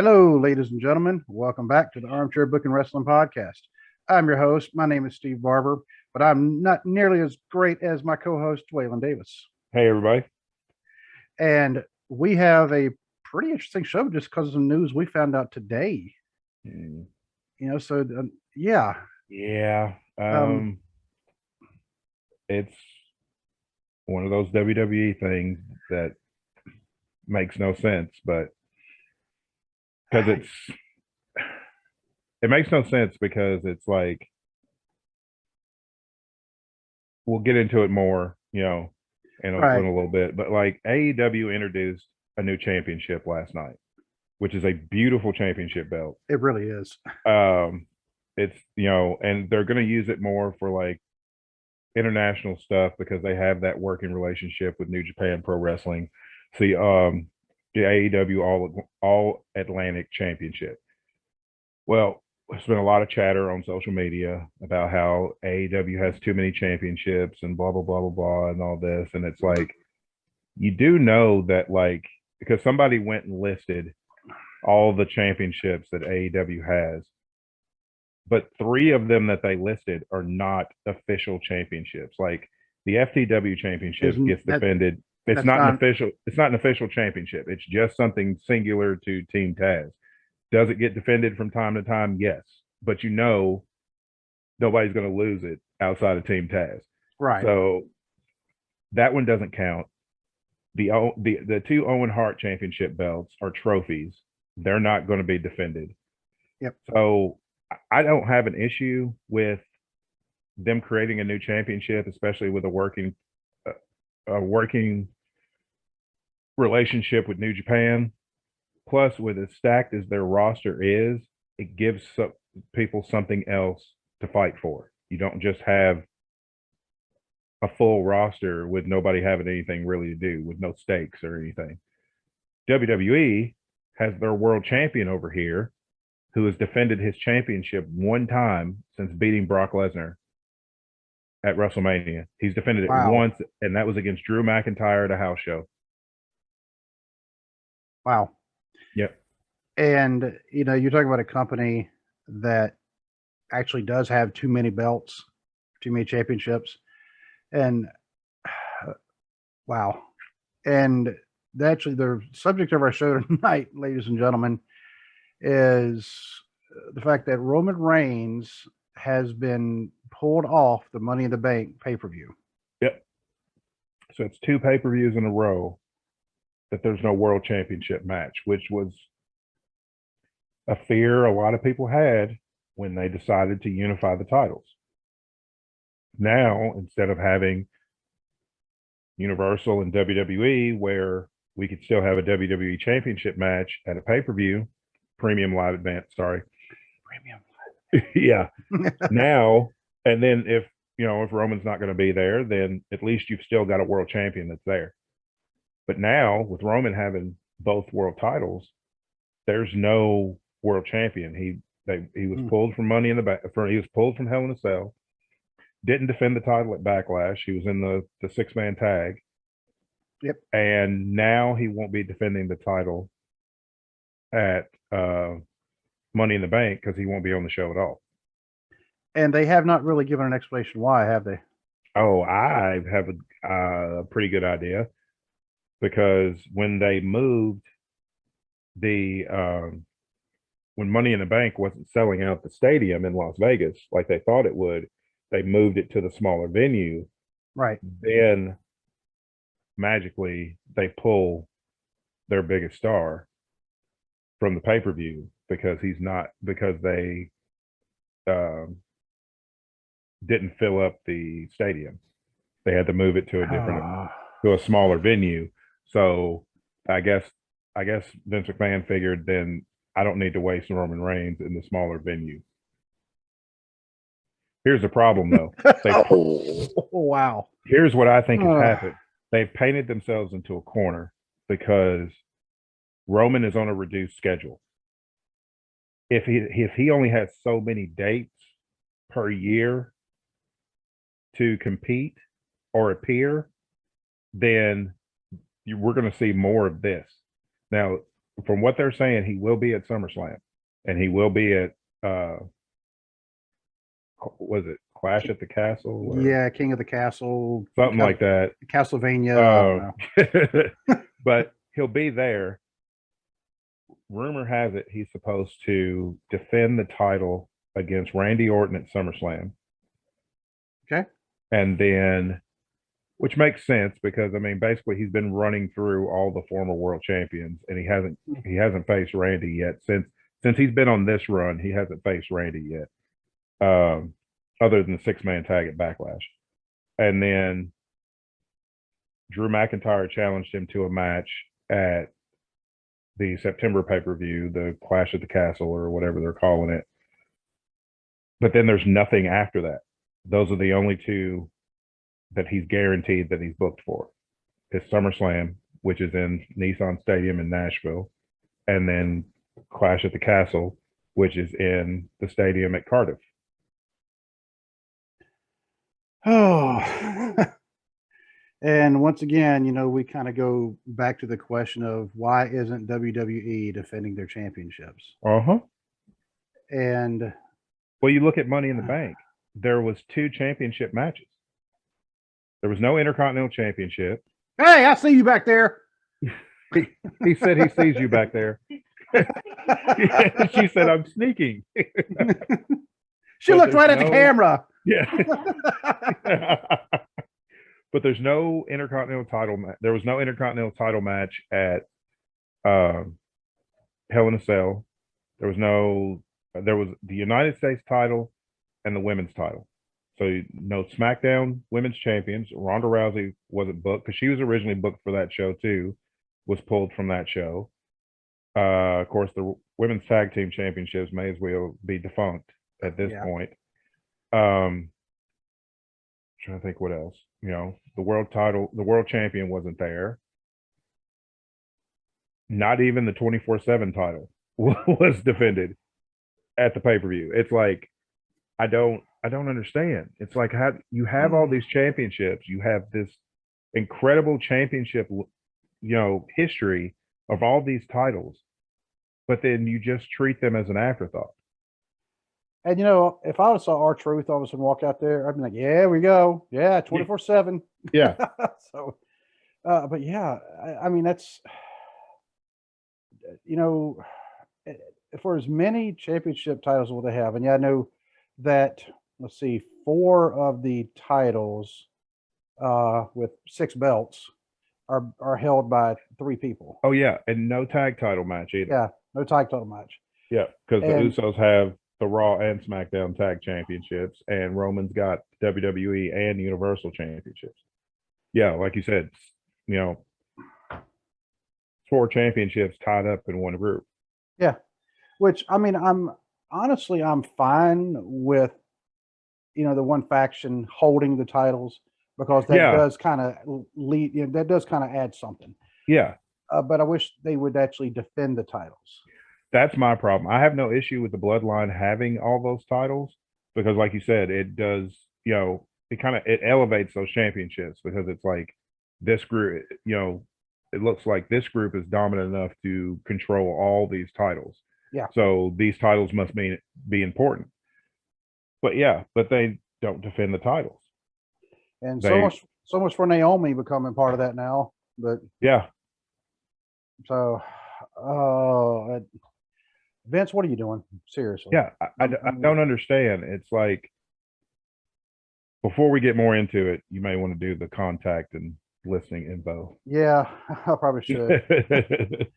Hello, ladies and gentlemen. Welcome back to the Armchair Booking Wrestling Podcast. I'm your host. My name is Steve Barber, but I'm not nearly as great as my co-host, Waylon Davis. Hey, everybody. And we have a pretty interesting show just because of some news we found out today. Mm, Yeah. Yeah. Um, It's one of those WWE things that makes no sense, but because it makes no sense because it's like we'll get into it more, in right. a little bit, but like AEW introduced a new championship last night, which is a beautiful championship belt. It really is. Um, it's and they're going to use it more for like international stuff because they have that working relationship with New Japan Pro Wrestling. See, the AEW All Atlantic Championship. Well, there's been a lot of chatter on social media about how AEW has too many championships and blah blah blah blah blah and all this, and it's like you do know that like because somebody went and listed all the championships that AEW has, but three of them that they listed are not official championships. Like the FTW championship Isn't gets defended. It's that's not an not official. It's not an official championship. It's just something singular to Team Taz. Does it get defended from time to time? Yes, but nobody's going to lose it outside of Team Taz. right. So that one doesn't count. The two Owen Hart championship belts are trophies. They're not going to be defended. Yep. So I don't have an issue with them creating a new championship, especially with a working relationship with New Japan. Plus, with as stacked as their roster is, it gives people something else to fight for. You don't just have a full roster with nobody having anything really to do, with no stakes or anything. WWE has their world champion over here who has defended his championship one time since beating Brock Lesnar at WrestleMania. He's defended it Wow. once, and that was against Drew McIntyre at a house show. Wow. Yep. And you're talking about a company that actually does have too many belts, too many championships. And wow. And actually, the subject of our show tonight, ladies and gentlemen, is the fact that Roman Reigns has been pulled off the Money in the Bank pay-per-view. Yep. So it's two pay-per-views in a row that there's no world championship match, which was a fear a lot of people had when they decided to unify the titles. Now, instead of having Universal and WWE, where we could still have a WWE Championship match at a pay-per-view, premium live event, sorry. Premium. Yeah. Now, and then if Roman's not going to be there, then at least you've still got a world champion that's there. But now, with Roman having both world titles, there's no world champion. He was pulled from Money in the Bank. He was pulled from Hell in a Cell. Didn't defend the title at Backlash. He was in the 6-man tag. Yep. And now he won't be defending the title at Money in the Bank because he won't be on the show at all. And they have not really given an explanation why, have they? Oh, I have a pretty good idea, because when they moved when Money in the Bank wasn't selling out the stadium in Las Vegas like they thought it would, they moved it to the smaller venue. Right. Then magically they pull their biggest star from the pay-per-view because they didn't fill up the stadium. They had to move it to a smaller venue. So I guess Vince McMahon figured, then I don't need to waste Roman Reigns in the smaller venue. Here's the problem, though. Wow. Here's what I think has happened. They've painted themselves into a corner because Roman is on a reduced schedule. If he only has so many dates per year to compete or appear, then we're going to see more of this. Now, from what they're saying, he will be at SummerSlam, and he will be at was it Clash at the Castle? Or Yeah, King of the Castle, something like that. Castlevania. I don't know. But he'll be there. Rumor has it he's supposed to defend the title against Randy Orton at SummerSlam. Okay. And then, which makes sense because I mean, basically, he's been running through all the former world champions, and he hasn't faced Randy yet since he's been on this run. He hasn't faced Randy yet, other than the 6-man tag at Backlash. And then Drew McIntyre challenged him to a match at the September pay-per-view, the Clash at the Castle or whatever they're calling it. But then there's nothing after that. Those are the only two that he's guaranteed that he's booked for. It's SummerSlam, which is in Nissan Stadium in Nashville, and then Clash at the Castle, which is in the stadium at Cardiff. Oh, and once again, we kind of go back to the question of why isn't WWE defending their championships? And well, you look at Money in the Bank. There was 2 championship matches. There was no Intercontinental Championship. Hey, I see you back there. He said he sees you back there. She said, I'm sneaking. She looked right at the camera. Yeah. But there's no Intercontinental title match. There was no Intercontinental title match at Hell in a Cell. There was the United States title and the women's title. So no SmackDown Women's Champions. Ronda Rousey wasn't booked because she was originally booked for that show too. Was pulled from that show. Of course, the Women's Tag Team Championships may as well be defunct at this point. Trying to think what else. The world title, the world champion wasn't there. Not even the 24/7 title was defended at the pay-per-view. It's like I don't understand. It's like you have all these championships, you have this incredible championship, history of all these titles, but then you just treat them as an afterthought. And if I saw R-Truth all of a sudden walk out there, I'd be like, "Yeah, we go, yeah, 24/7." Yeah. So, but yeah, I mean that's, for as many championship titles as they have, and I know that. Let's see, 4 of the titles with 6 belts are held by 3 people. Oh yeah, and no tag title match either. Yeah, no tag title match. Yeah, because the Usos have the Raw and SmackDown tag championships, and Roman's got WWE and Universal championships. Yeah, like you said, 4 championships tied up in one group. Yeah, which I mean, I'm fine with the one faction holding the titles because that does kind of lead. That does kind of add something. Yeah, but I wish they would actually defend the titles. That's my problem. I have no issue with the Bloodline having all those titles because, like you said, it does. It elevates those championships because it's like this group. It looks like this group is dominant enough to control all these titles. Yeah. So these titles must be important. But they don't defend the titles. And so much for Naomi becoming part of that now. But yeah. So, Vince, what are you doing? Seriously. Yeah, I don't understand. It's like, before we get more into it, you may want to do the contact and listening info. Yeah, I probably should.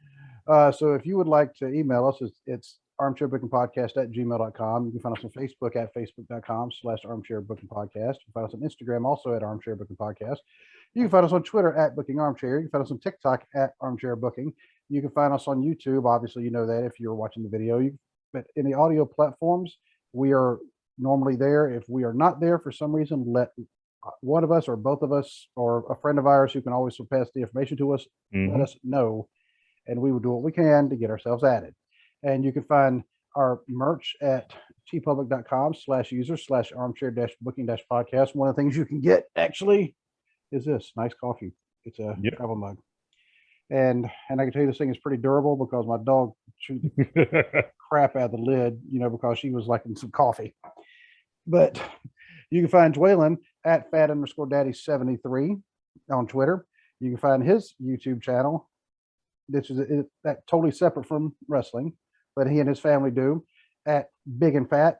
So if you would like to email us, it's armchairbookingpodcast@gmail.com. You can find us on Facebook at facebook.com/armchairbookingpodcast. You can find us on Instagram also at armchairbookingpodcast. You can find us on Twitter at bookingarmchair. You can find us on TikTok at armchairbooking. You can find us on YouTube. Obviously, you know that if you're watching the video. But in the audio platforms, we are normally there. If we are not there for some reason, let one of us or both of us or a friend of ours who can always pass the information to us, let us know, and we will do what we can to get ourselves added. And you can find our merch at tpublic.com/user/armchair-booking-podcast. One of the things you can get actually is this nice coffee. It's a travel mug. And I can tell you this thing is pretty durable because my dog chewed the crap out of the lid, because she was liking some coffee. But you can find Dwaylen at fat_daddy73 on Twitter. You can find his YouTube channel, which is that totally separate from wrestling, but he and his family do, at Big and Fat.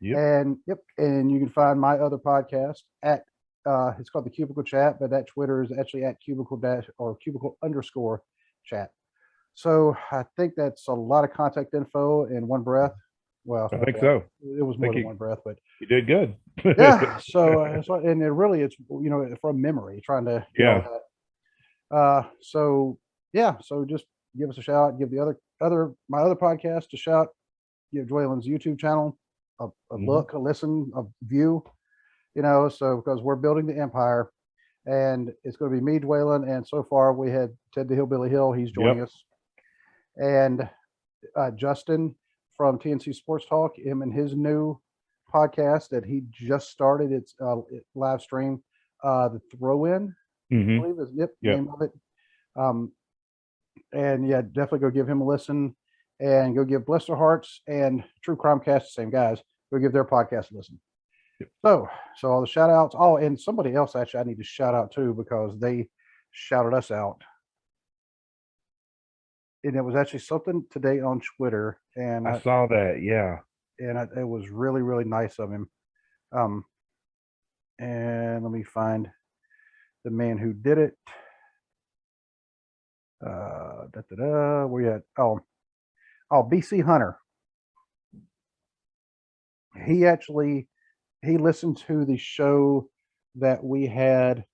And you can find my other podcast at it's called the Cubicle Chat, but that Twitter is actually at cubicle_chat. So I think that's a lot of contact info in one breath. Well, I think so. It was more than one breath, but you did good. Yeah. So and it really, it's from memory, trying to so just give us a shout. Give the my other podcast a shout. Give Dwaylen's YouTube channel a look, a listen, a view. So because we're building the empire, and it's going to be me, Dwaylen, and so far we had Ted the Hillbilly Hill. He's joining us, and Justin from TNC Sports Talk, him and his new podcast that he just started. It's live stream, the Throw-In, I believe is the name of it. And yeah, definitely go give him a listen, and go give Bless Their Hearts and True Crime Cast, the same guys, go give their podcast a listen. So all the shout outs. Oh, and somebody else actually I need to shout out too, because they shouted us out. And it was actually something today on Twitter, and I saw that. Yeah. And it was really, really nice of him. And let me find the man who did it. Where you at? Oh, BC Hunter. He listened to the show that we had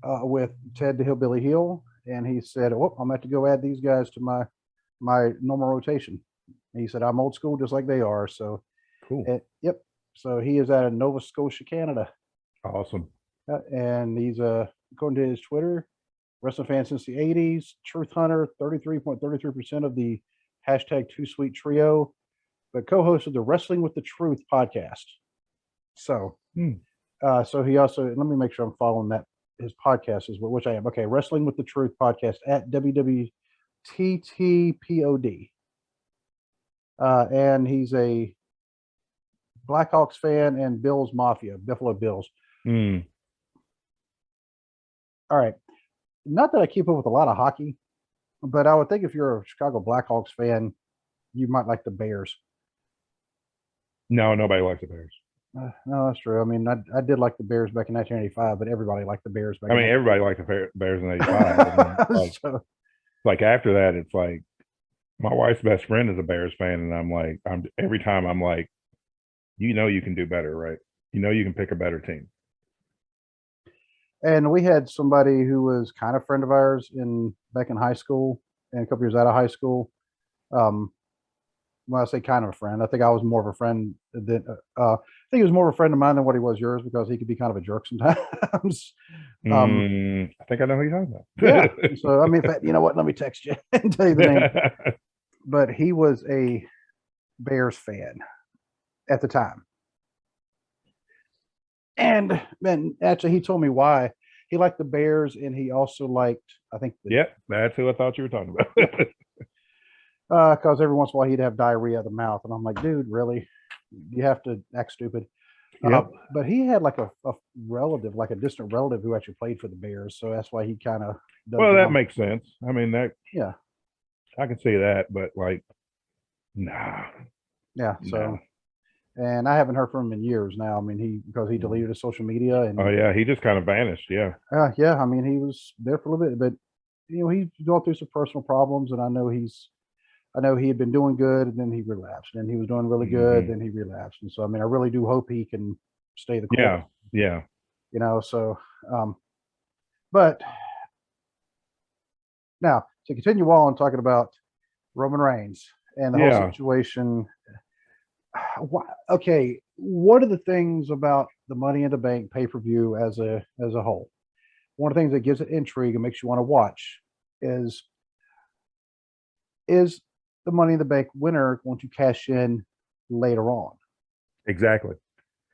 with Ted the Hillbilly Hill, and he said, "Oh, I'm going to have to go add these guys to my normal rotation." And he said, "I'm old school just like they are." So cool. Yep. So he is out of Nova Scotia, Canada. Awesome. And he's according to his Twitter, wrestling fan since the 80s, Truth Hunter, 33.33% of the hashtag Too Sweet Trio, but co-host of the Wrestling with the Truth podcast. So, so he also, let me make sure I'm following that. His podcast is which I am. Okay. Wrestling with the Truth podcast at WWTTPOD. And he's a Blackhawks fan and Bills Mafia, Buffalo Bills. All right. Not that I keep up with a lot of hockey, but I would think if you're a Chicago Blackhawks fan, you might like the Bears. No, nobody likes the Bears. No, that's true. I mean, I did like the Bears back in 1985, but everybody liked the Bears back. Everybody liked the Bears in '85. Like after that, it's like my wife's best friend is a Bears fan, and every time I'm like, you can do better, right? You can pick a better team. And we had somebody who was kind of a friend of ours back in high school, and a couple years out of high school. When I say kind of a friend, I think I was more of a friend than I think he was more of a friend of mine than what he was yours, because he could be kind of a jerk sometimes. I think I know who you're talking about. Yeah. So I mean, you know what? Let me text you and tell you the name. But he was a Bears fan at the time. And then actually he told me why he liked the Bears, and he also liked, I think. That's who I thought you were talking about. Because every once in a while he'd have diarrhea of the mouth, and I'm like, dude, really? You have to act stupid. But he had like a relative, like a distant relative, who actually played for the Bears, so that's why he kind of. Well, that makes sense. I mean, I can see that, but nah. Yeah. So, and I haven't heard from him in years now. I mean, because he deleted his social media, and he just kind of vanished. Yeah. I mean, he was there for a little bit, but he's going through some personal problems, and I know he had been doing good, and then he relapsed, and he was doing really good, then he relapsed. And so, I mean, I really do hope he can stay the course. Yeah. So, but now to continue on talking about Roman Reigns and the whole situation. Okay. What are the things about the Money in the Bank pay-per-view as a whole? One of the things that gives it intrigue and makes you want to watch is the Money in the Bank winner going to cash in later on? Exactly.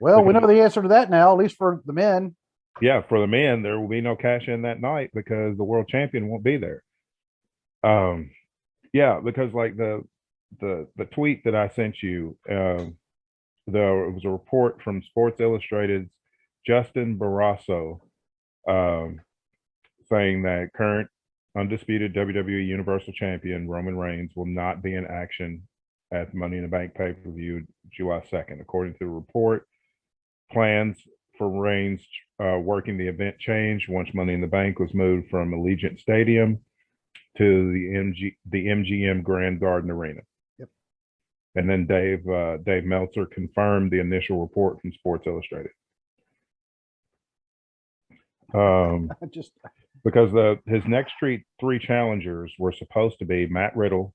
Well, we know the answer to that now, at least for the men. Yeah, for the men, there will be no cash in that night because the world champion won't be there. Yeah, because like the tweet that I sent you, it was a report from Sports Illustrated's Justin Barrasso, um, saying that current undisputed WWE Universal Champion Roman Reigns will not be in action at Money in the Bank pay-per-view July 2nd. According to the report, plans for Reigns working the event changed once Money in the Bank was moved from Allegiant Stadium to the MGM Grand Garden Arena. Yep. And then Dave Meltzer confirmed the initial report from Sports Illustrated. Just Because his next three challengers were supposed to be Matt Riddle,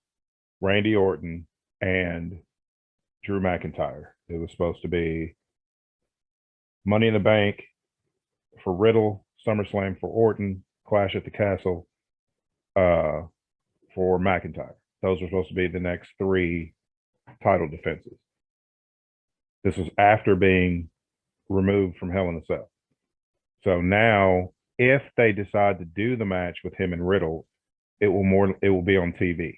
Randy Orton, and Drew McIntyre. It was supposed to be Money in the Bank for Riddle, SummerSlam for Orton, Clash at the Castle for McIntyre. Those were supposed to be the next three title defenses. This was after being removed from Hell in a Cell. So now, if they decide to do the match with him and Riddle, it will be on TV.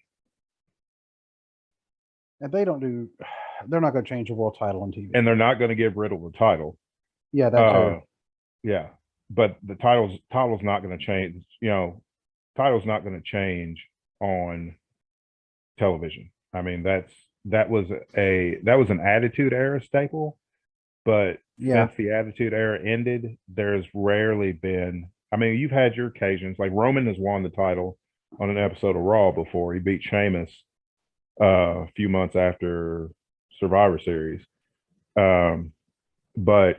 and they're not going to change the world title on TV. And they're not going to give Riddle the title. Yeah, that too. Yeah, but the title's not going to change. Title's not going to change on television. I mean, that was an Attitude Era staple, but since the Attitude Era ended, there's rarely been. I mean, you've had your occasions, like Roman has won the title on an episode of Raw before. He beat Sheamus a few months after Survivor Series, but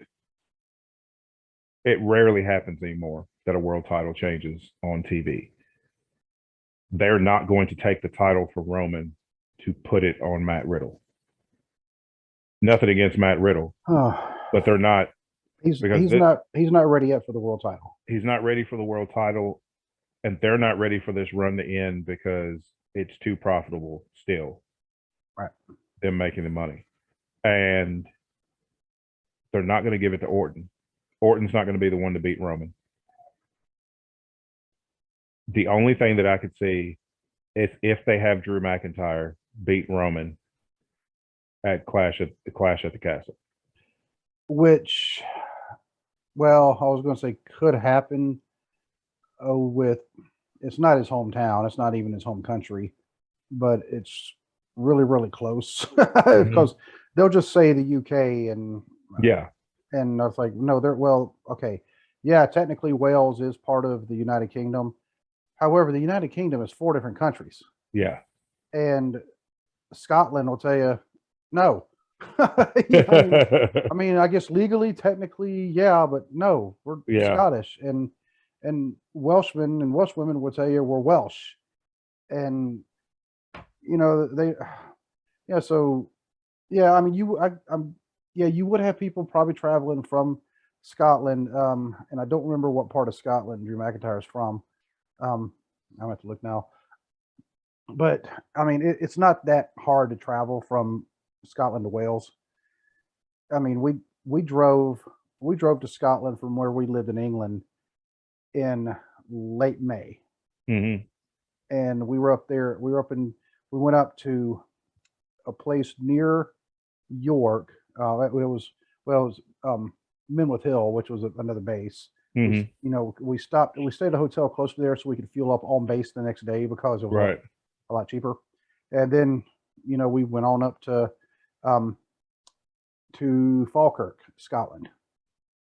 it rarely happens anymore that a world title changes on TV. They're not going to take the title from Roman to put it on Matt Riddle. Nothing against Matt Riddle, but they're not. He's not ready yet for the world title. He's not ready for the world title, and they're not ready for this run to end because it's too profitable still. Right. Them making the money. And they're not going to give it to Orton. Orton's not going to be the one to beat Roman. The only thing that I could see is if they have Drew McIntyre beat Roman at Clash at the Castle. Which, well, I was going to say could happen it's not his hometown. It's not even his home country, but it's really, really close because they'll just say the UK and I was like, no, okay. Yeah, technically Wales is part of the United Kingdom. However, the United Kingdom is 4 different countries. Yeah. And Scotland will tell you, no. I mean, I guess legally, technically, yeah, but no, we're Scottish. And Welshmen and Welshwomen will tell you we're Welsh. And, I mean, you would have people probably traveling from Scotland. And I don't remember what part of Scotland Drew McIntyre is from. I'm gonna have to look now. But I mean, it's not that hard to travel from Scotland to Wales. I mean, we drove to Scotland from where we lived in England in late May. And we were up there. We went up to a place near York. It was Menwith Hill, which was another base. We stayed at a hotel close to there so we could fuel up on base the next day because it was a lot cheaper. And then, we went on up to Falkirk, Scotland.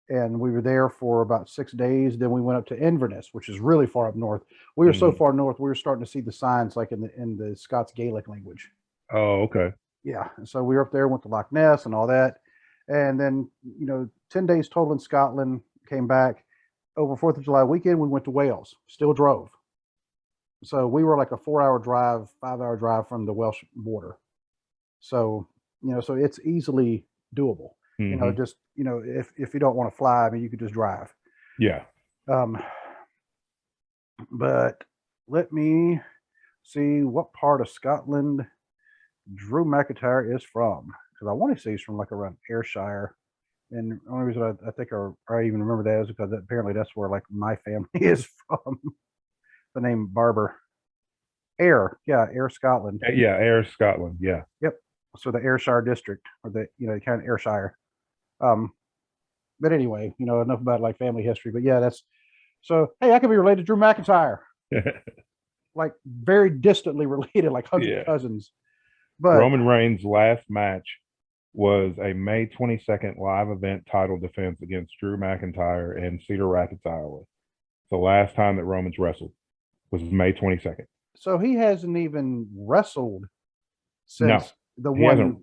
And we were there for about 6 days. Then we went up to Inverness, which is really far up north. We were so far north, we were starting to see the signs like in the Scots Gaelic language. Oh, okay. Yeah. And so we were up there, went to Loch Ness and all that. And then, 10 days total in Scotland, came back. Over 4th of July weekend, we went to Wales, still drove. So we were like a 4-hour drive, 5-hour drive from the Welsh border. So, so it's easily doable. Just, if you don't want to fly, I mean, you could just drive. Yeah. But let me see what part of Scotland Drew McIntyre is from. Because I want to say he's from like around Ayrshire. And the only reason I think I even remember that is because apparently that's where like my family is from. The name Barber. Ayr, yeah, Ayr, Scotland. Yeah, Ayr, Scotland. Yeah. Yep. So the Ayrshire district, or the kind of Ayrshire. But anyway, enough about like family history. But yeah, that's so. Hey, I could be related to Drew McIntyre, like very distantly related, like hundred cousins. But Roman Reigns' last match was a May 22nd live event title defense against Drew McIntyre in Cedar Rapids, Iowa. The last time that Roman's wrestled was May 22nd. So he hasn't even wrestled since the he one.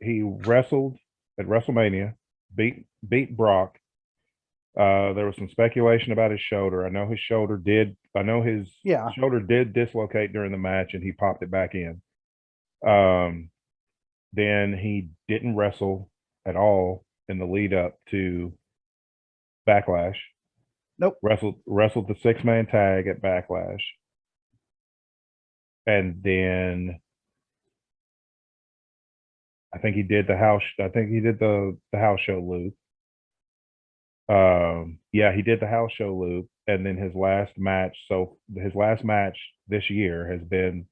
He wrestled at WrestleMania, beat Brock. There was some speculation about his shoulder. I know his shoulder did dislocate during the match, and he popped it back in. Then he didn't wrestle at all in the lead up to Backlash. Nope. Wrestled the 6-man tag at Backlash. And then I think he did the house show loop. He did the house show loop, and then his last match this year has been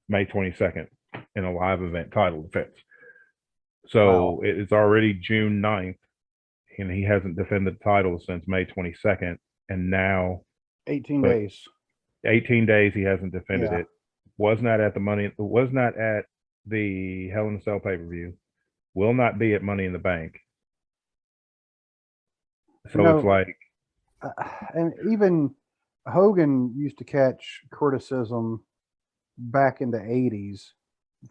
May 22nd in a live event title defense. So it's already June 9th, and he hasn't defended the title since May 22nd, and now 18 days. 18 days he hasn't defended it. Was not at the Hell in a Cell pay-per-view. Will not be at Money in the Bank. So it's like, and even Hogan used to catch criticism back in the 80s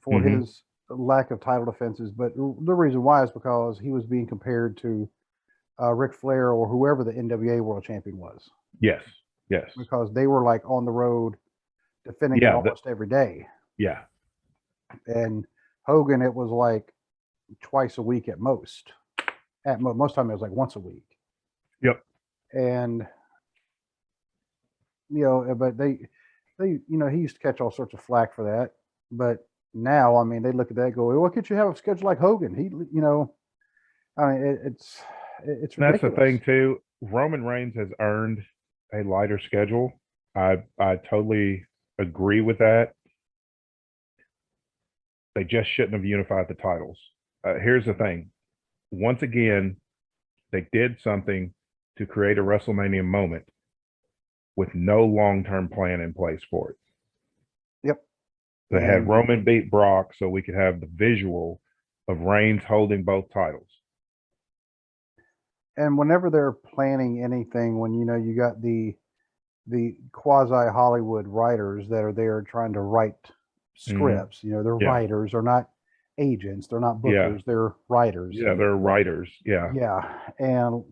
for his lack of title defenses, but the reason why is because he was being compared to Ric Flair or whoever the NWA World Champion was. Yes. Because they were like on the road defending it almost every day. Yeah. And Hogan, it was like twice a week at most. At most time, it was like once a week. Yep. And but they he used to catch all sorts of flack for that. But now, I mean, they look at that and go, "Well, why can't you have a schedule like Hogan?" I mean, it's ridiculous. That's the thing too. Roman Reigns has earned a lighter schedule. I totally agree with that. They just shouldn't have unified the titles. Here's the thing. Once again, they did something to create a WrestleMania moment with no long-term plan in place for it. Yep. They had Roman beat Brock so we could have the visual of Reigns holding both titles. And whenever they're planning anything, when you got the quasi Hollywood writers that are there trying to write scripts, they're writers, they're not agents, they're not bookers, they're writers. Yeah, they're writers. Yeah. Yeah. And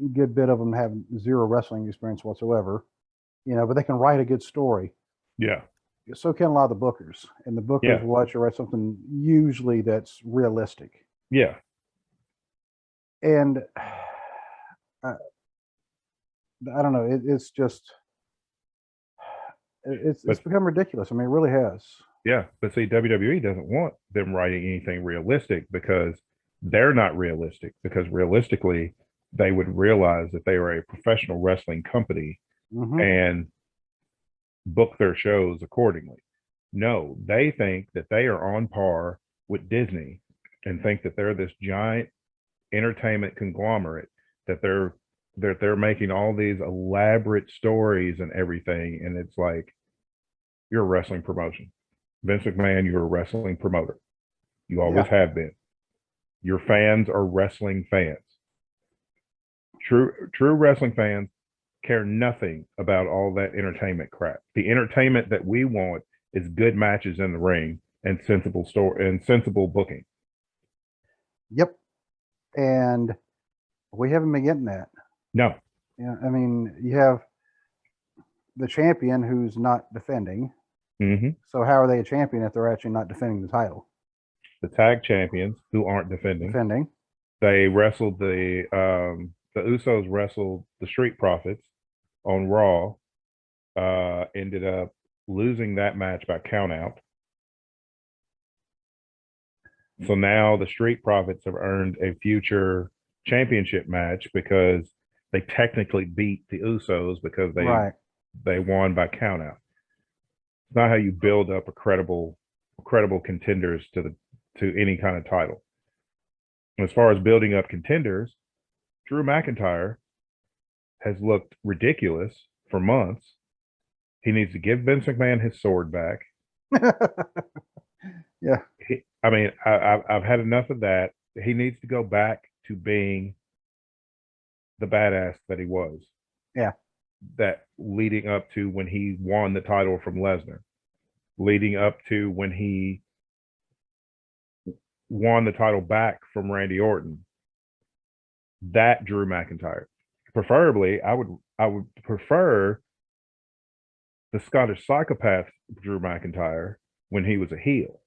a good bit of them have zero wrestling experience whatsoever, but they can write a good story. Yeah. So can a lot of the bookers. And the bookers will let you write something usually that's realistic. Yeah. And I don't know. It's just it's become ridiculous. I mean, it really has. Yeah, but see, WWE doesn't want them writing anything realistic because they're not realistic. Because realistically, they would realize that they are a professional wrestling company and book their shows accordingly. No, they think that they are on par with Disney and think that they're this giant entertainment conglomerate, that they're making all these elaborate stories and everything. And it's like, you're a wrestling promotion. Vince McMahon, you're a wrestling promoter. You always have been. Your fans are wrestling fans. True wrestling fans care nothing about all that entertainment crap. The entertainment that we want is good matches in the ring and sensible booking. Yep. And we haven't been getting that. No. Yeah, I mean, you have the champion who's not defending. So how are they a champion if they're actually not defending the title? The tag champions who aren't defending. They wrestled the Usos wrestled the Street Profits on Raw. Ended up losing that match by count out. So now the Street Profits have earned a future championship match because they technically beat the Usos because they won by countout. It's not how you build up a credible contenders to any kind of title. As far as building up contenders, Drew McIntyre has looked ridiculous for months. He needs to give Vince McMahon his sword back. Yeah. I've had enough of that. He needs to go back to being the badass that he was. Yeah. That leading up to when he won the title from Lesnar, leading up to when he won the title back from Randy Orton. That Drew McIntyre. Preferably, I would prefer the Scottish psychopath Drew McIntyre when he was a heel.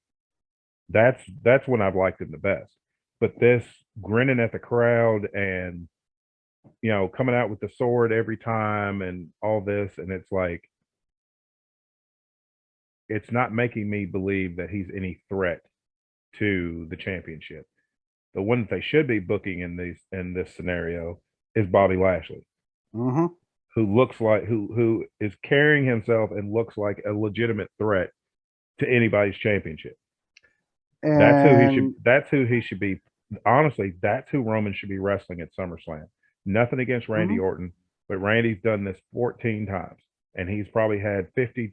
That's when I've liked him the best. But this grinning at the crowd and coming out with the sword every time and all this, and it's like it's not making me believe that he's any threat to the championship. The one that they should be booking in this scenario is Bobby Lashley, mm-hmm. who looks like who is carrying himself and looks like a legitimate threat to anybody's championship. And that's who he should be. Honestly, that's who Roman should be wrestling at SummerSlam. Nothing against Randy Orton, but Randy's done this 14 times, and he's probably had 50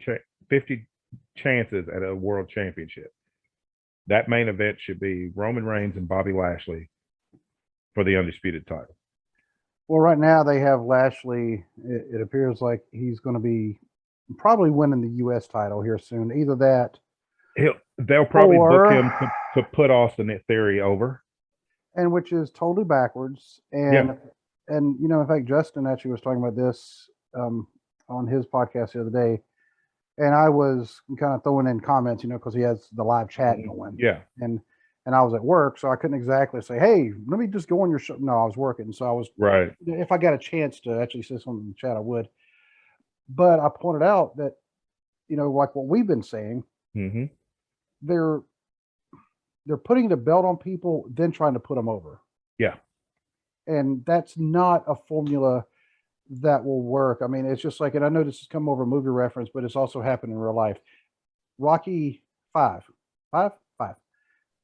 chances at a world championship. That main event should be Roman Reigns and Bobby Lashley for the undisputed title. Well, right now they have Lashley. It appears like he's going to be probably winning the U.S. title here soon. Either that, they'll probably book him to put Austin Theory over, and which is totally backwards. And in fact, Justin actually was talking about this on his podcast the other day, and I was kind of throwing in comments, because he has the live chat going. Yeah. And I was at work, so I couldn't exactly say, "Hey, let me just go on your show." No, I was working, so I was right. If I got a chance to actually say something in the chat, I would. But I pointed out that, like what we've been saying, they're putting the belt on people, then trying to put them over. Yeah. And that's not a formula that will work. I mean, it's just like, and I know this has come over a movie reference, but it's also happened in real life. Rocky Five.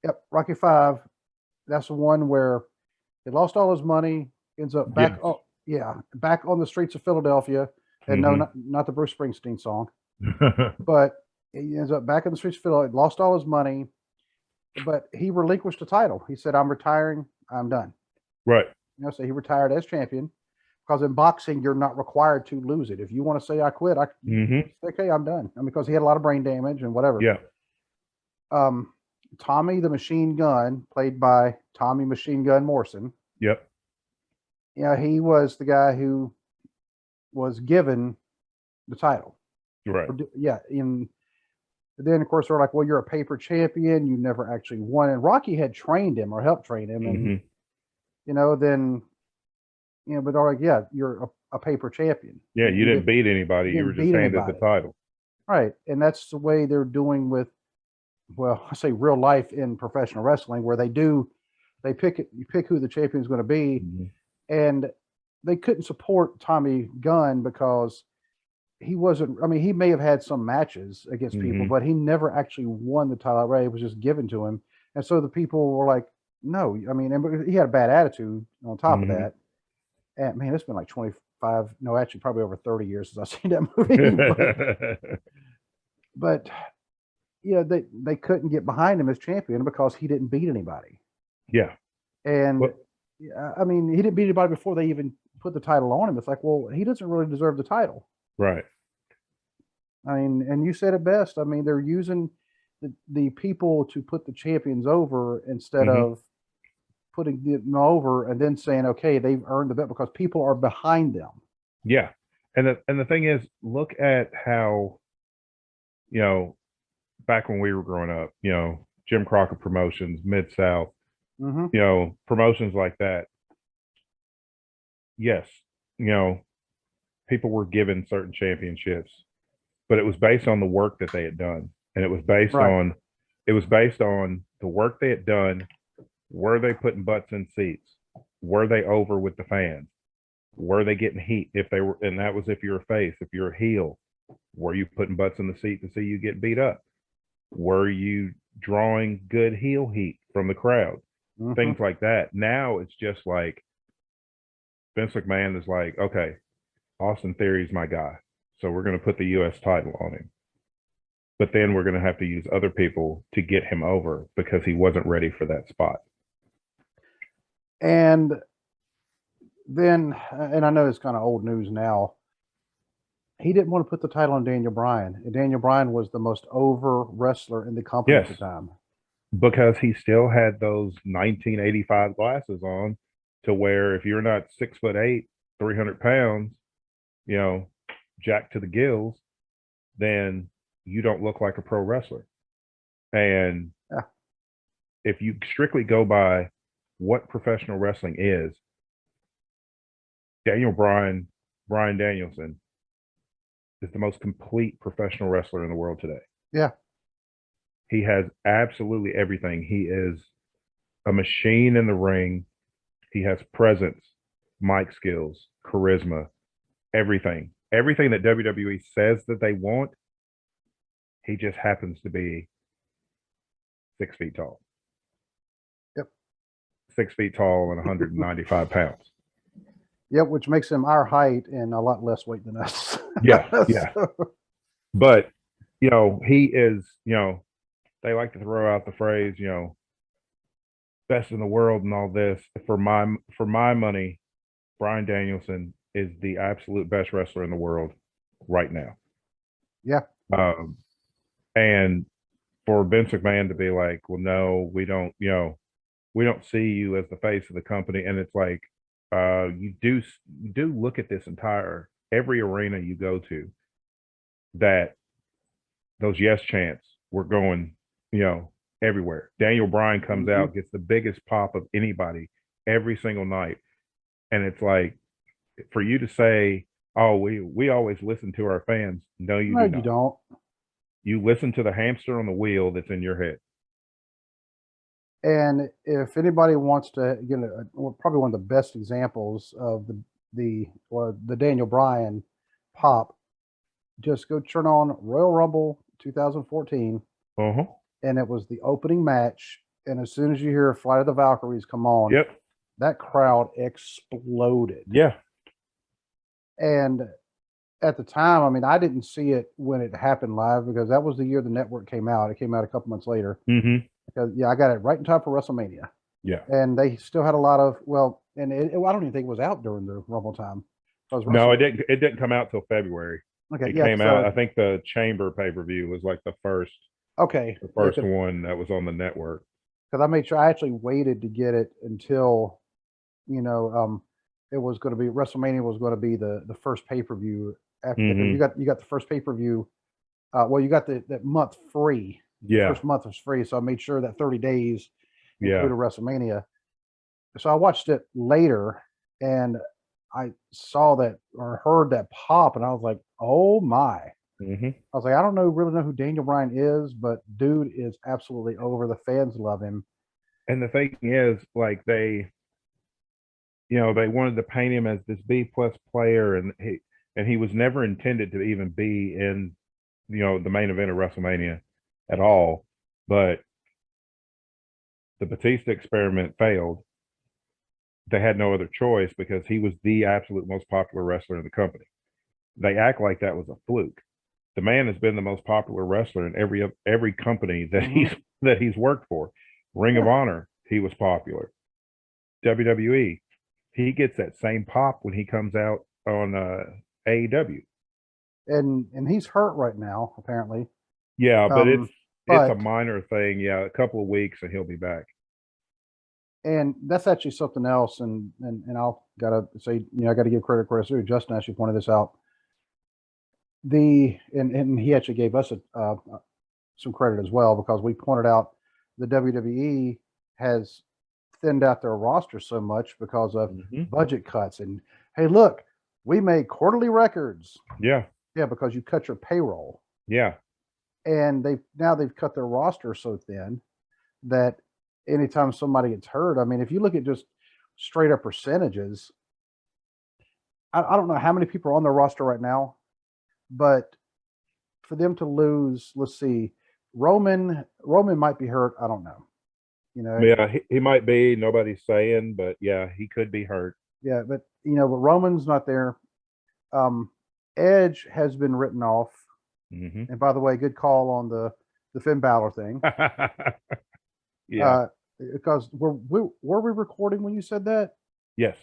Yep, Rocky Five. That's the one where he lost all his money, ends up back. Back on the streets of Philadelphia. And no, not the Bruce Springsteen song, but he ends up back in the streets of Philadelphia. Lost all his money, but he relinquished the title. He said, "I'm retiring. I'm done." Right. So he retired as champion, because in boxing you're not required to lose it. If you want to say I quit, okay, I'm done. Because he had a lot of brain damage and whatever. Yeah. Tommy the Machine Gun, played by Tommy Machine Gun Morrison. Yep. He was the guy who was given the title. Right. Yeah. And then of course they're like, "Well, you're a paper champion. You never actually won." And Rocky had trained him or helped train him. And, but they're like, "Yeah, you're a paper champion." Yeah. You didn't beat anybody. You were just handed the title. Right. And that's the way they're doing with, well, I say real life in professional wrestling, where you pick who the champion is going to be. And they couldn't support Tommy Gunn because he wasn't, he may have had some matches against people, but he never actually won the title. Right? It was just given to him. And so the people were like, no, and he had a bad attitude on top of that. And man, it's been like 25, no, actually probably over 30 years since I've seen that movie. But they couldn't get behind him as champion because he didn't beat anybody. Yeah. And he didn't beat anybody before they even put the title on him. It's like, well, he doesn't really deserve the title. Right. And you said it best. They're using the people to put the champions over instead of putting them over and then saying, okay, they've earned the belt, because people are behind them. Yeah. And the thing is, look at how, back when we were growing up, Jim Crockett Promotions, Mid-South, promotions like that. Yes, people were given certain championships, but it was based on the work that they had done, and it was based on the the work they had done. Were they putting butts in seats? Were they over with the fans? Were they getting heat if they were? And that was if you're a face. If you're a heel, were you putting butts in the seat to see you get beat up? Were you drawing good heel heat from the crowd? Things like that. Now it's just like Vince McMahon is like, okay, Austin Theory's my guy, so we're going to put the U.S. title on him. But then we're going to have to use other people to get him over because he wasn't ready for that spot. And then, and I know it's kind of old news now, he didn't want to put the title on Daniel Bryan. And Daniel Bryan was the most over wrestler in the company at the time. Because he still had those 1985 glasses on, to where if you're not 6'8", 300 pounds, you know, jacked to the gills, then you don't look like a pro wrestler. And if you strictly go by what professional wrestling is, Bryan Danielson is the most complete professional wrestler in the world today. Yeah. He has absolutely everything. He is a machine in the ring. He has presence, mic skills, charisma, everything. Everything that WWE says that they want, he just happens to be 6 feet tall. Yep. 6 feet tall and 195 pounds. Yep, which makes him our height and a lot less weight than us. Yeah. But, you know, he is, you know, they like to throw out the phrase, you know, best in the world and all this. For my money, Bryan Danielson is the absolute best wrestler in the world right now. Yeah. And for Vince McMahon to be like, well, no, we don't see you as the face of the company. And it's like, you do look at this every arena you go to, that those yes chants were going, you know, everywhere. Daniel Bryan comes out, gets the biggest pop of anybody every single night. And it's like, for you to say, oh, we always listen to our fans. No, you do not. You don't. You listen to the hamster on the wheel that's in your head. And if anybody wants to, you know, probably one of the best examples of the Daniel Bryan pop, just go turn on Royal Rumble 2014. And it was the opening match. And as soon as you hear Flight of the Valkyries come on, that crowd exploded. Yeah. And at the time, I mean, I didn't see it when it happened live because that was the year the network came out. It came out a couple months later. Because I got it right in time for WrestleMania. Yeah. And they still had a lot of, and I don't even think it was out during the Rumble time. No, it didn't. It didn't come out till February. Okay. It came out. I think the Chamber pay-per-view was like the first. Okay. The first one that was on the network. Because I made sure I actually waited to get it until, you know, it was going to be WrestleMania was going to be the first pay-per-view after you got the first pay-per-view. You got that month free. Yeah. The first month was free, so I made sure that 30 days included WrestleMania. So I watched it later, and I saw that or heard that pop, and I was like, "Oh my!" I was like, "I don't really know who Daniel Bryan is, but dude is absolutely over. The fans love him." And the thing is, like they wanted to paint him as this B+ player, and he was never intended to even be in, you know, the main event of WrestleMania at all. But the Batista experiment failed. They had no other choice because he was the absolute most popular wrestler in the company. They act like that was a fluke. The man has been the most popular wrestler in every company that he's worked for. Ring of Honor, he was popular. WWE, he gets that same pop when he comes out on AEW. And he's hurt right now, apparently. Yeah, but it's a minor thing. Yeah, a couple of weeks and he'll be back. And that's actually something else. And I'll gotta say, you know, I got to give credit where it's due. Justin actually pointed this out. And he actually gave us some credit as well, because we pointed out the WWE has thinned out their roster so much because of budget cuts. And hey, look, we made quarterly records. Yeah, because you cut your payroll. Yeah. And they've cut their roster so thin that anytime somebody gets hurt, I mean, if you look at just straight up percentages, I don't know how many people are on their roster right now, but for them to lose, let's see, Roman might be hurt. I don't know. You know, Yeah, he might be. Nobody's saying, but yeah, he could be hurt. yeah, but but Roman's not there. Edge has been written off. Hmm. And by the way, good call on the Finn Balor thing. Yeah. Because were we recording when you said that? Yes.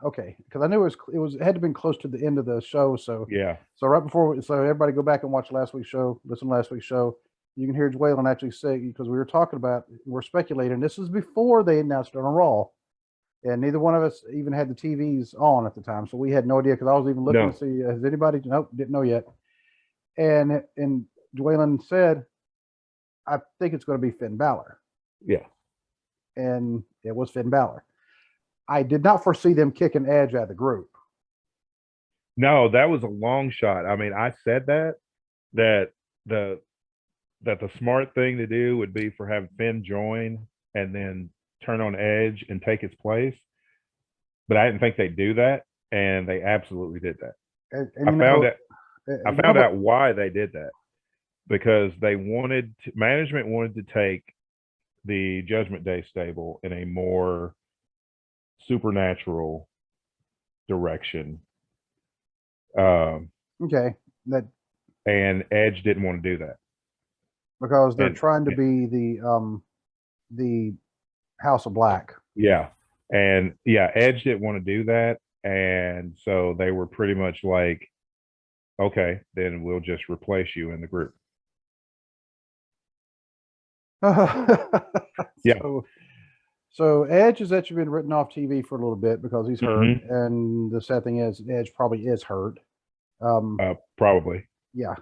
Okay, because I knew it had to been close to the end of the show. So Yeah. so right before, so everybody go back and watch last week's show. Listen to last week's show. You can hear Dwaylen actually say, because we were talking about, we're speculating. This is before they announced it on Raw, and neither one of us even had the TVs on at the time, so we had no idea. Because I was even looking to see, has anybody? Nope, didn't know yet. And Dwaylen said, I think it's going to be Finn Balor. Yeah. And it was Finn Balor. I did not foresee them kicking Edge out of the group. No, that was a long shot. I mean, I said that the smart thing to do would be for have Finn join and then turn on Edge and take his place. But I didn't think they'd do that, and they absolutely did that. And I found out why they did that, because management wanted to take the Judgment Day stable in a more supernatural direction. Okay, that and Edge didn't want to do that because they're trying to be the House of Black. Yeah, and yeah, Edge didn't want to do that, and so they were pretty much like, okay, then we'll just replace you in the group. Yeah. So Edge has actually been written off TV for a little bit because he's hurt, and the sad thing is Edge probably is hurt. Probably. Yeah.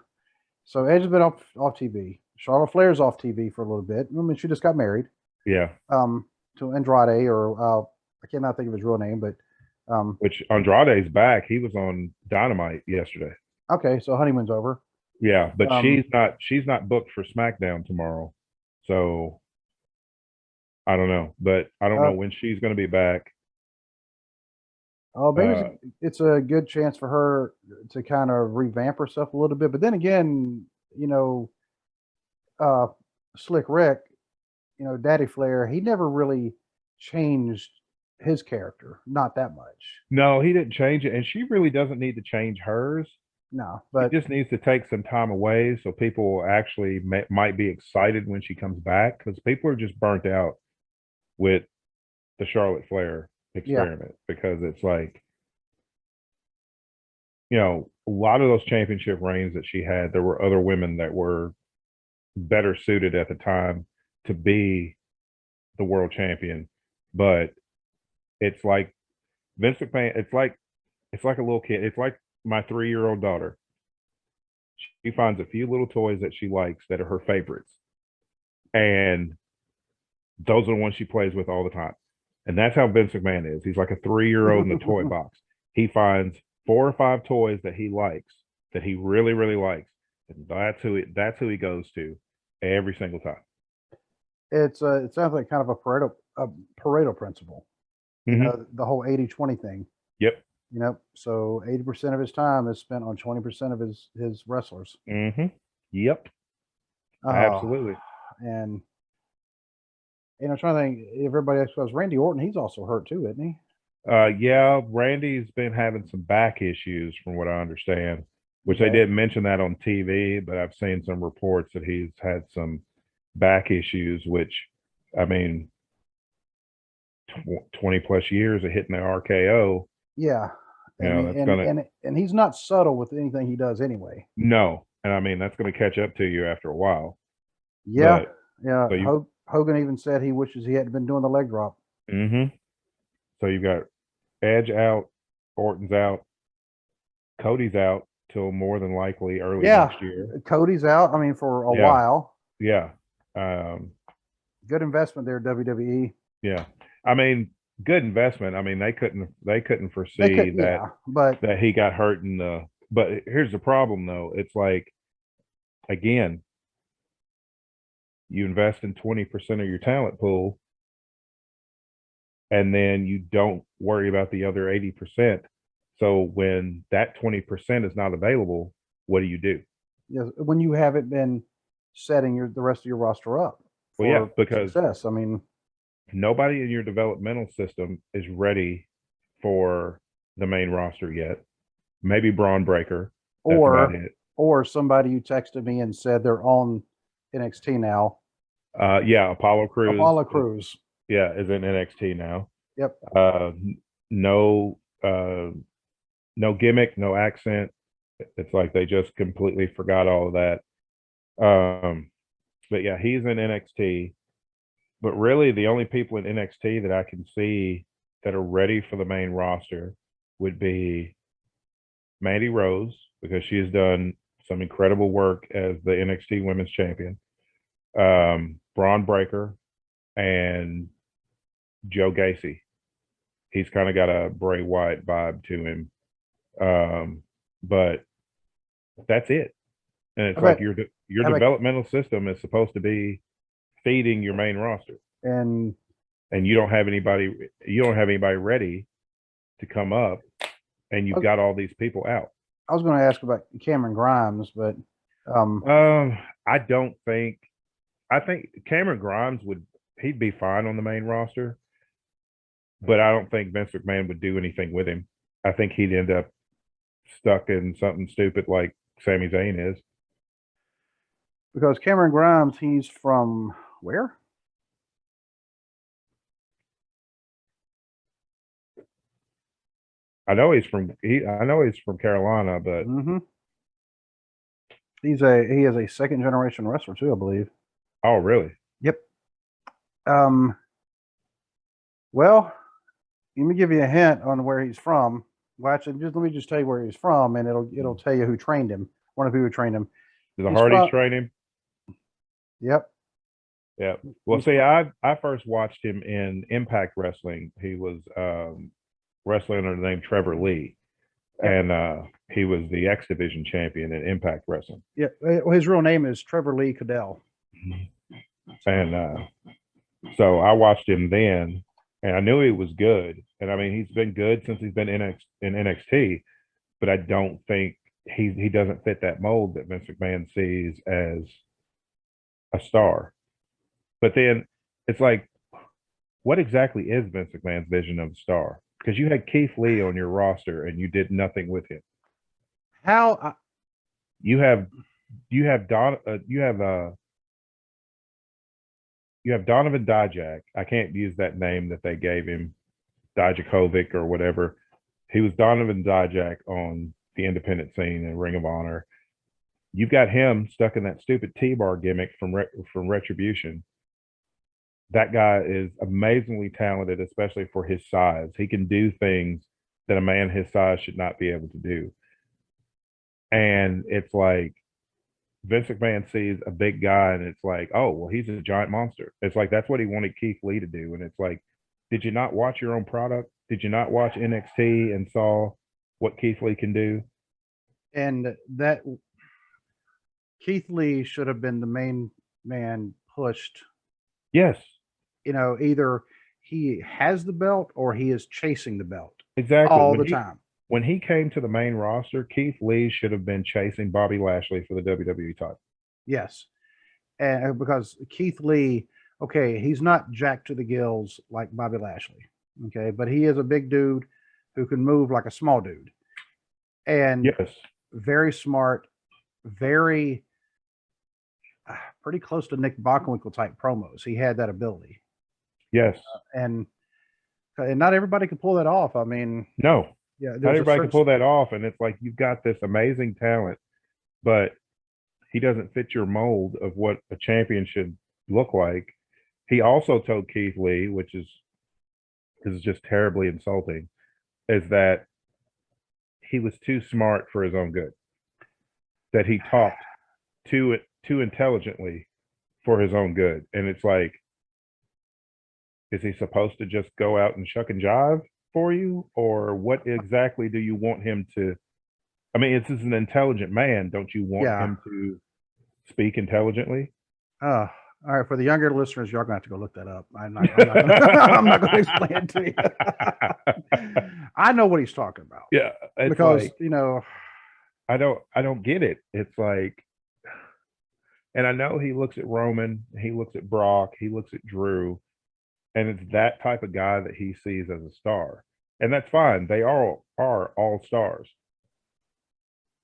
So Edge has been off TV. Charlotte Flair's off TV for a little bit. I mean, she just got married. Yeah. To Andrade, or I cannot think of his real name, but which Andrade's back. He was on Dynamite yesterday. Okay, so honeymoon's over. Yeah, but she's not booked for SmackDown tomorrow. So I don't know, but I don't know when she's going to be back. Oh, maybe it's a good chance for her to kind of revamp herself a little bit. But then again, Slick Rick, Daddy Flair, he never really changed his character, not that much. No, he didn't change it, and she really doesn't need to change hers. No, but she just needs to take some time away so people actually might be excited when she comes back, because people are just burnt out with the Charlotte Flair experiment, because it's like, a lot of those championship reigns that she had, there were other women that were better suited at the time to be the world champion. But it's like Vince McMahon, it's like a little kid. It's like my 3-year-old daughter. She finds a few little toys that she likes that are her favorites, and those are the ones she plays with all the time. And that's how Vince McMahon is. He's like a 3-year-old in a toy box. He finds 4 or 5 toys that he likes, that he really, really likes, and that's who he goes to every single time. It sounds like kind of a Pareto principle. The whole 80-20 thing. Yep. So 80% of his time is spent on 20% of his wrestlers. Yep. Absolutely. And I'm trying to think if everybody else goes. Randy Orton, he's also hurt too, isn't he? Yeah, Randy's been having some back issues from what I understand, which they didn't mention that on TV, but I've seen some reports that he's had some back issues, which, I mean, 20 plus years of hitting the RKO. Yeah. And he's not subtle with anything he does anyway. No. And I mean, that's going to catch up to you after a while. Yeah. So Hogan even said he wishes he hadn't been doing the leg drop. So you've got Edge out, Orton's out, Cody's out till more than likely early next year. Cody's out, I mean, for a while. Yeah. Good investment there, WWE. Yeah. I mean, good investment. I mean, they couldn't foresee that he got hurt but here's the problem though. It's like, again, you invest in 20% of your talent pool, and then you don't worry about the other 80%. So when that 20% is not available, what do you do? Yes, when you haven't been setting the rest of your roster up Well, yeah, for because success. I mean, nobody in your developmental system is ready for the main roster yet. Maybe Braun Breaker. That's about it. Or somebody you texted me and said they're on NXT now. Yeah, Apollo Crews. Apollo Crews. Yeah, is in NXT now. Yep. No no gimmick, no accent. It's like they just completely forgot all of that. But yeah, he's in NXT. But really, the only people in NXT that I can see that are ready for the main roster would be Mandy Rose, because she has done some incredible work as the NXT Women's Champion. Braun Breaker and Joe Gacy. He's kind of got a Bray Wyatt vibe to him. But that's it. And it's like your developmental system is supposed to be feeding your main roster. And you don't have anybody ready to come up, and you've got all these people out. I was going to ask about Cameron Grimes, but I think Cameron Grimes he'd be fine on the main roster, but I don't think Vince McMahon would do anything with him. I think he'd end up stuck in something stupid like Sami Zayn is. Because Cameron Grimes, he's from where? I know he's from Carolina, but he is a second generation wrestler too, I believe. Oh, really? Yep. Well, let me give you a hint on where he's from. Well, actually, let me just tell you where he's from, and it'll tell you who trained him. One of who trained him. Did the Hardys train him? Yep. Yeah. Well, see, I first watched him in Impact Wrestling. He was wrestling under the name Trevor Lee, and he was the X Division champion in Impact Wrestling. Yeah. Well, his real name is Trevor Lee Cadell. And so I watched him then, and I knew he was good. And I mean, he's been good since he's been in NXT, but I don't think he doesn't fit that mold that Vince McMahon sees as a star. But then it's like, what exactly is Vince McMahon's vision of a star? Because you had Keith Lee on your roster and you did nothing with him. You have Donovan Dijak. I can't use that name that they gave him, Dijakovic or whatever. He was Donovan Dijak on the independent scene in Ring of Honor. You've got him stuck in that stupid T-bar gimmick from Retribution. That guy is amazingly talented, especially for his size. He can do things that a man his size should not be able to do. And it's like Vince McMahon sees a big guy and it's like, oh, well, he's a giant monster. It's like, that's what he wanted Keith Lee to do. And it's like, did you not watch your own product? Did you not watch NXT and saw what Keith Lee can do? And that Keith Lee should have been the main man pushed. Yes. Either he has the belt or he is chasing the belt. Exactly. All the time. When he came to the main roster, Keith Lee should have been chasing Bobby Lashley for the WWE title. Yes. And because Keith Lee, okay, he's not jacked to the gills like Bobby Lashley. Okay. But he is a big dude who can move like a small dude. And yes, very smart, very pretty close to Nick Bockwinkel type promos. He had that ability. Yes. And not everybody can pull that off. I mean, no. Yeah, not everybody can pull that off. And it's like, you've got this amazing talent, but he doesn't fit your mold of what a champion should look like. He also told Keith Lee, which is just terribly insulting, is that he was too smart for his own good, that he talked too intelligently for his own good. And it's like, is he supposed to just go out and shuck and jive for you? Or what exactly do you want him to? I mean, this is an intelligent man. Don't you want him to speak intelligently? All right, for the younger listeners, y'all gonna have to go look that up. I'm not gonna explain it to you. I know what he's talking about. Yeah, because like, you know, I don't get it. It's like, and I know he looks at Roman, he looks at Brock, he looks at Drew, and it's that type of guy that he sees as a star. And that's fine. They all are all stars.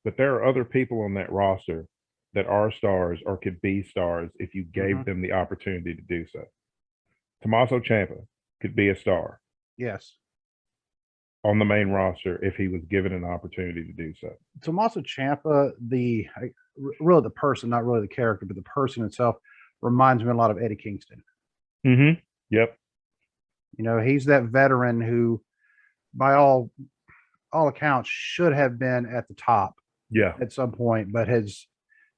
But there are other people on that roster that are stars or could be stars if you gave them the opportunity to do so. Tommaso Ciampa could be a star. Yes. On the main roster if he was given an opportunity to do so. Tommaso Ciampa, really the person, not really the character, but the person itself reminds me a lot of Eddie Kingston. Mm-hmm. Yep. You know, he's that veteran who, by all accounts, should have been at the top. Yeah. At some point, but has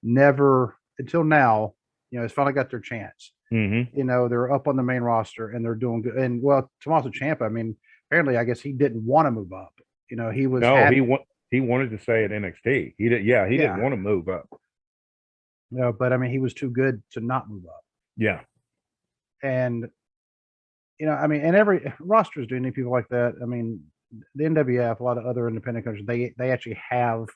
never until now. You know, has finally got their chance. Mm-hmm. You know, they're up on the main roster and they're doing good. And well, Tommaso Ciampa, I mean, apparently, I guess he didn't want to move up. You know, he was he wanted to stay at NXT. He didn't want to move up. No, but I mean, he was too good to not move up. Yeah. And you know, I mean, and every rosters do need people like that. I mean, the NWF, a lot of other independent countries, they actually have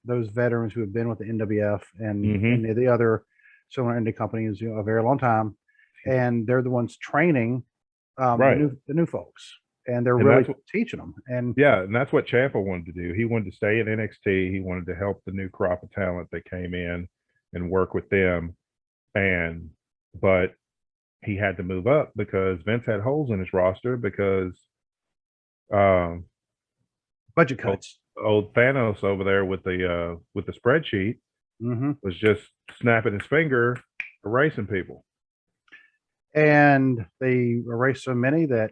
those veterans who have been with the NWF and the other similar indie companies, you know, a very long time, and they're the ones training the new folks, and they're really teaching them. And and that's what Ciampa wanted to do. He wanted to stay at NXT. He wanted to help the new crop of talent that came in and work with them, but he had to move up because Vince had holes in his roster because budget cuts. Old Thanos over there with the spreadsheet was just snapping his finger, erasing people. And they erased so many that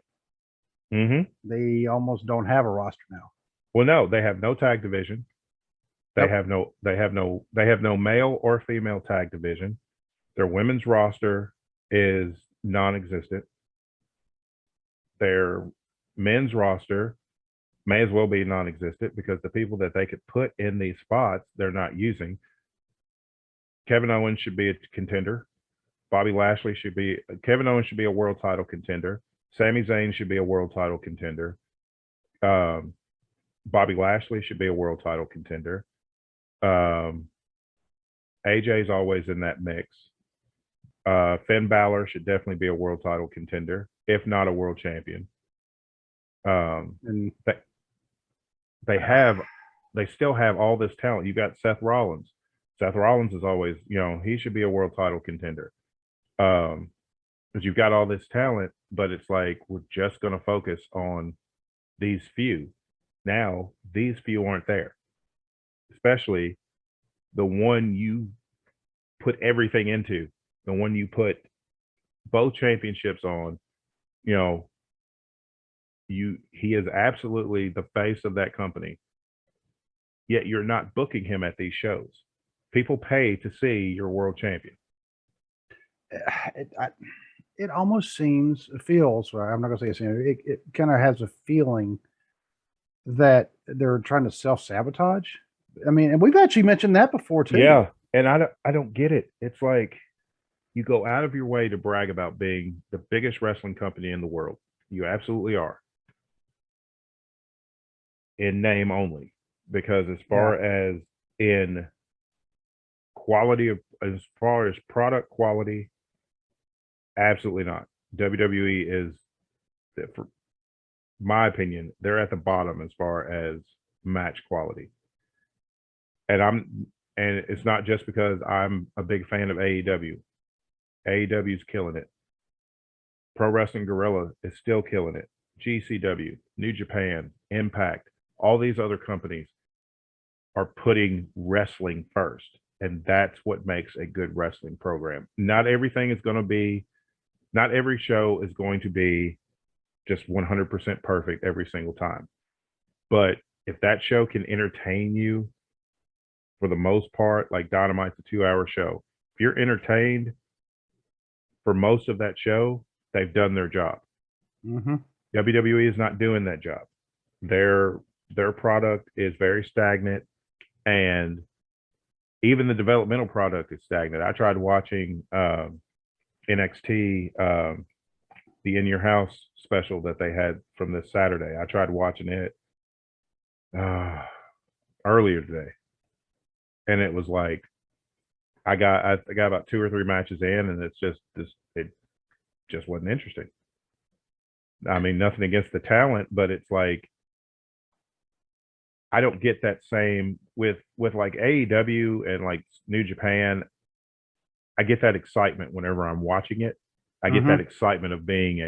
they almost don't have a roster now. Well, no, they have no tag division. They have no male or female tag division. Their women's roster is non-existent. Their men's roster may as well be non-existent because the people that they could put in these spots, they're not using. Kevin Owens should be a contender. Kevin Owens should be a world title contender. Sami Zayn should be a world title contender. Bobby Lashley should be a world title contender. AJ's always in that mix. Finn Balor should definitely be a world title contender, if not a world champion. And they still have all this talent. You got Seth Rollins. Seth Rollins is always, you know, he should be a world title contender. Because you've got all this talent, but it's like we're just going to focus on these few. Now, these few aren't there, especially the one you put everything into, the one you put both championships on. You know, he is absolutely the face of that company, yet you're not booking him at these shows. People pay to see your world champion. It almost feels, I'm not going to say it kind of has a feeling that they're trying to self-sabotage. I mean, and we've actually mentioned that before too. Yeah, and I don't get it. It's like you go out of your way to brag about being the biggest wrestling company in the world. You absolutely are. In name only, because as far as in quality as far as product quality, absolutely not. WWE is, for my opinion, they're at the bottom as far as match quality. And it's not just because I'm a big fan of AEW. AEW's killing it. Pro Wrestling Guerrilla is still killing it. GCW, New Japan, Impact, all these other companies are putting wrestling first. And that's what makes a good wrestling program. Not every show is going to be just 100% perfect every single time. But if that show can entertain you for the most part, like Dynamite's a 2-hour show, if you're entertained for most of that show, they've done their job. WWE is not doing that job. Their product is very stagnant, and even the developmental product is stagnant. I tried watching NXT, the In Your House special that they had from this Saturday. I tried watching it earlier today, and it was like I got about 2 or 3 matches in, and it just wasn't interesting. I mean, nothing against the talent, but it's like I don't get that same with like AEW and like New Japan. I get that excitement whenever I'm watching it. I get that excitement of being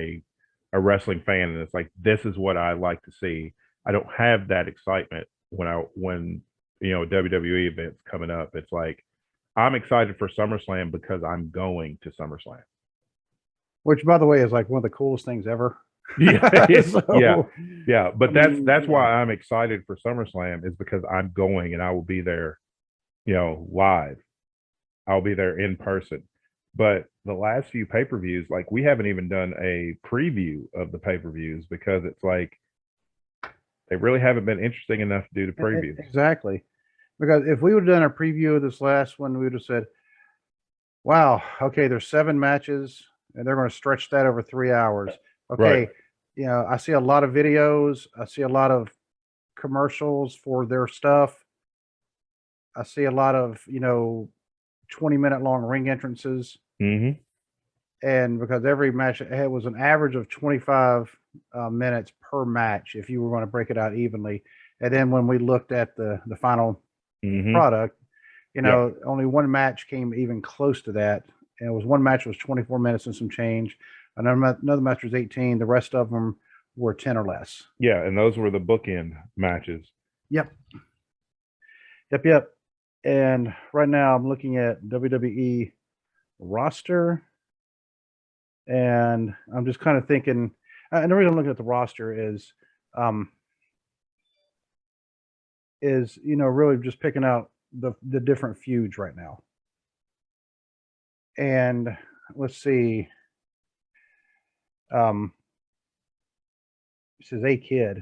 a wrestling fan, and it's like this is what I like to see. I don't have that excitement when WWE events coming up. It's like I'm excited for SummerSlam because I'm going to SummerSlam. Which, by the way, is like one of the coolest things ever. Yeah, So, yeah. But that's why I'm excited for SummerSlam, is because I'm going and I will be there, live. I'll be there in person. But the last few pay-per-views, like we haven't even done a preview of the pay-per-views because it's like they really haven't been interesting enough to do the previews. Exactly. Because if we would have done a preview of this last one, we would have said, wow, okay, there's 7 matches and they're going to stretch that over 3 hours. Okay. Right. I see a lot of videos. I see a lot of commercials for their stuff. I see a lot of, 20-minute long ring entrances. Mm-hmm. And because every match it was an average of 25 minutes per match if you were going to break it out evenly. And then when we looked at the final product, only one match came even close to that. And it was one match was 24 minutes and some change. Another match was 18. The rest of them were 10 or less. Yeah, and those were the bookend matches. Yep. And right now I'm looking at WWE roster, and I'm just kind of thinking, and the reason I'm looking at the roster is really just picking out the different feuds right now. And let's see, it says a kid.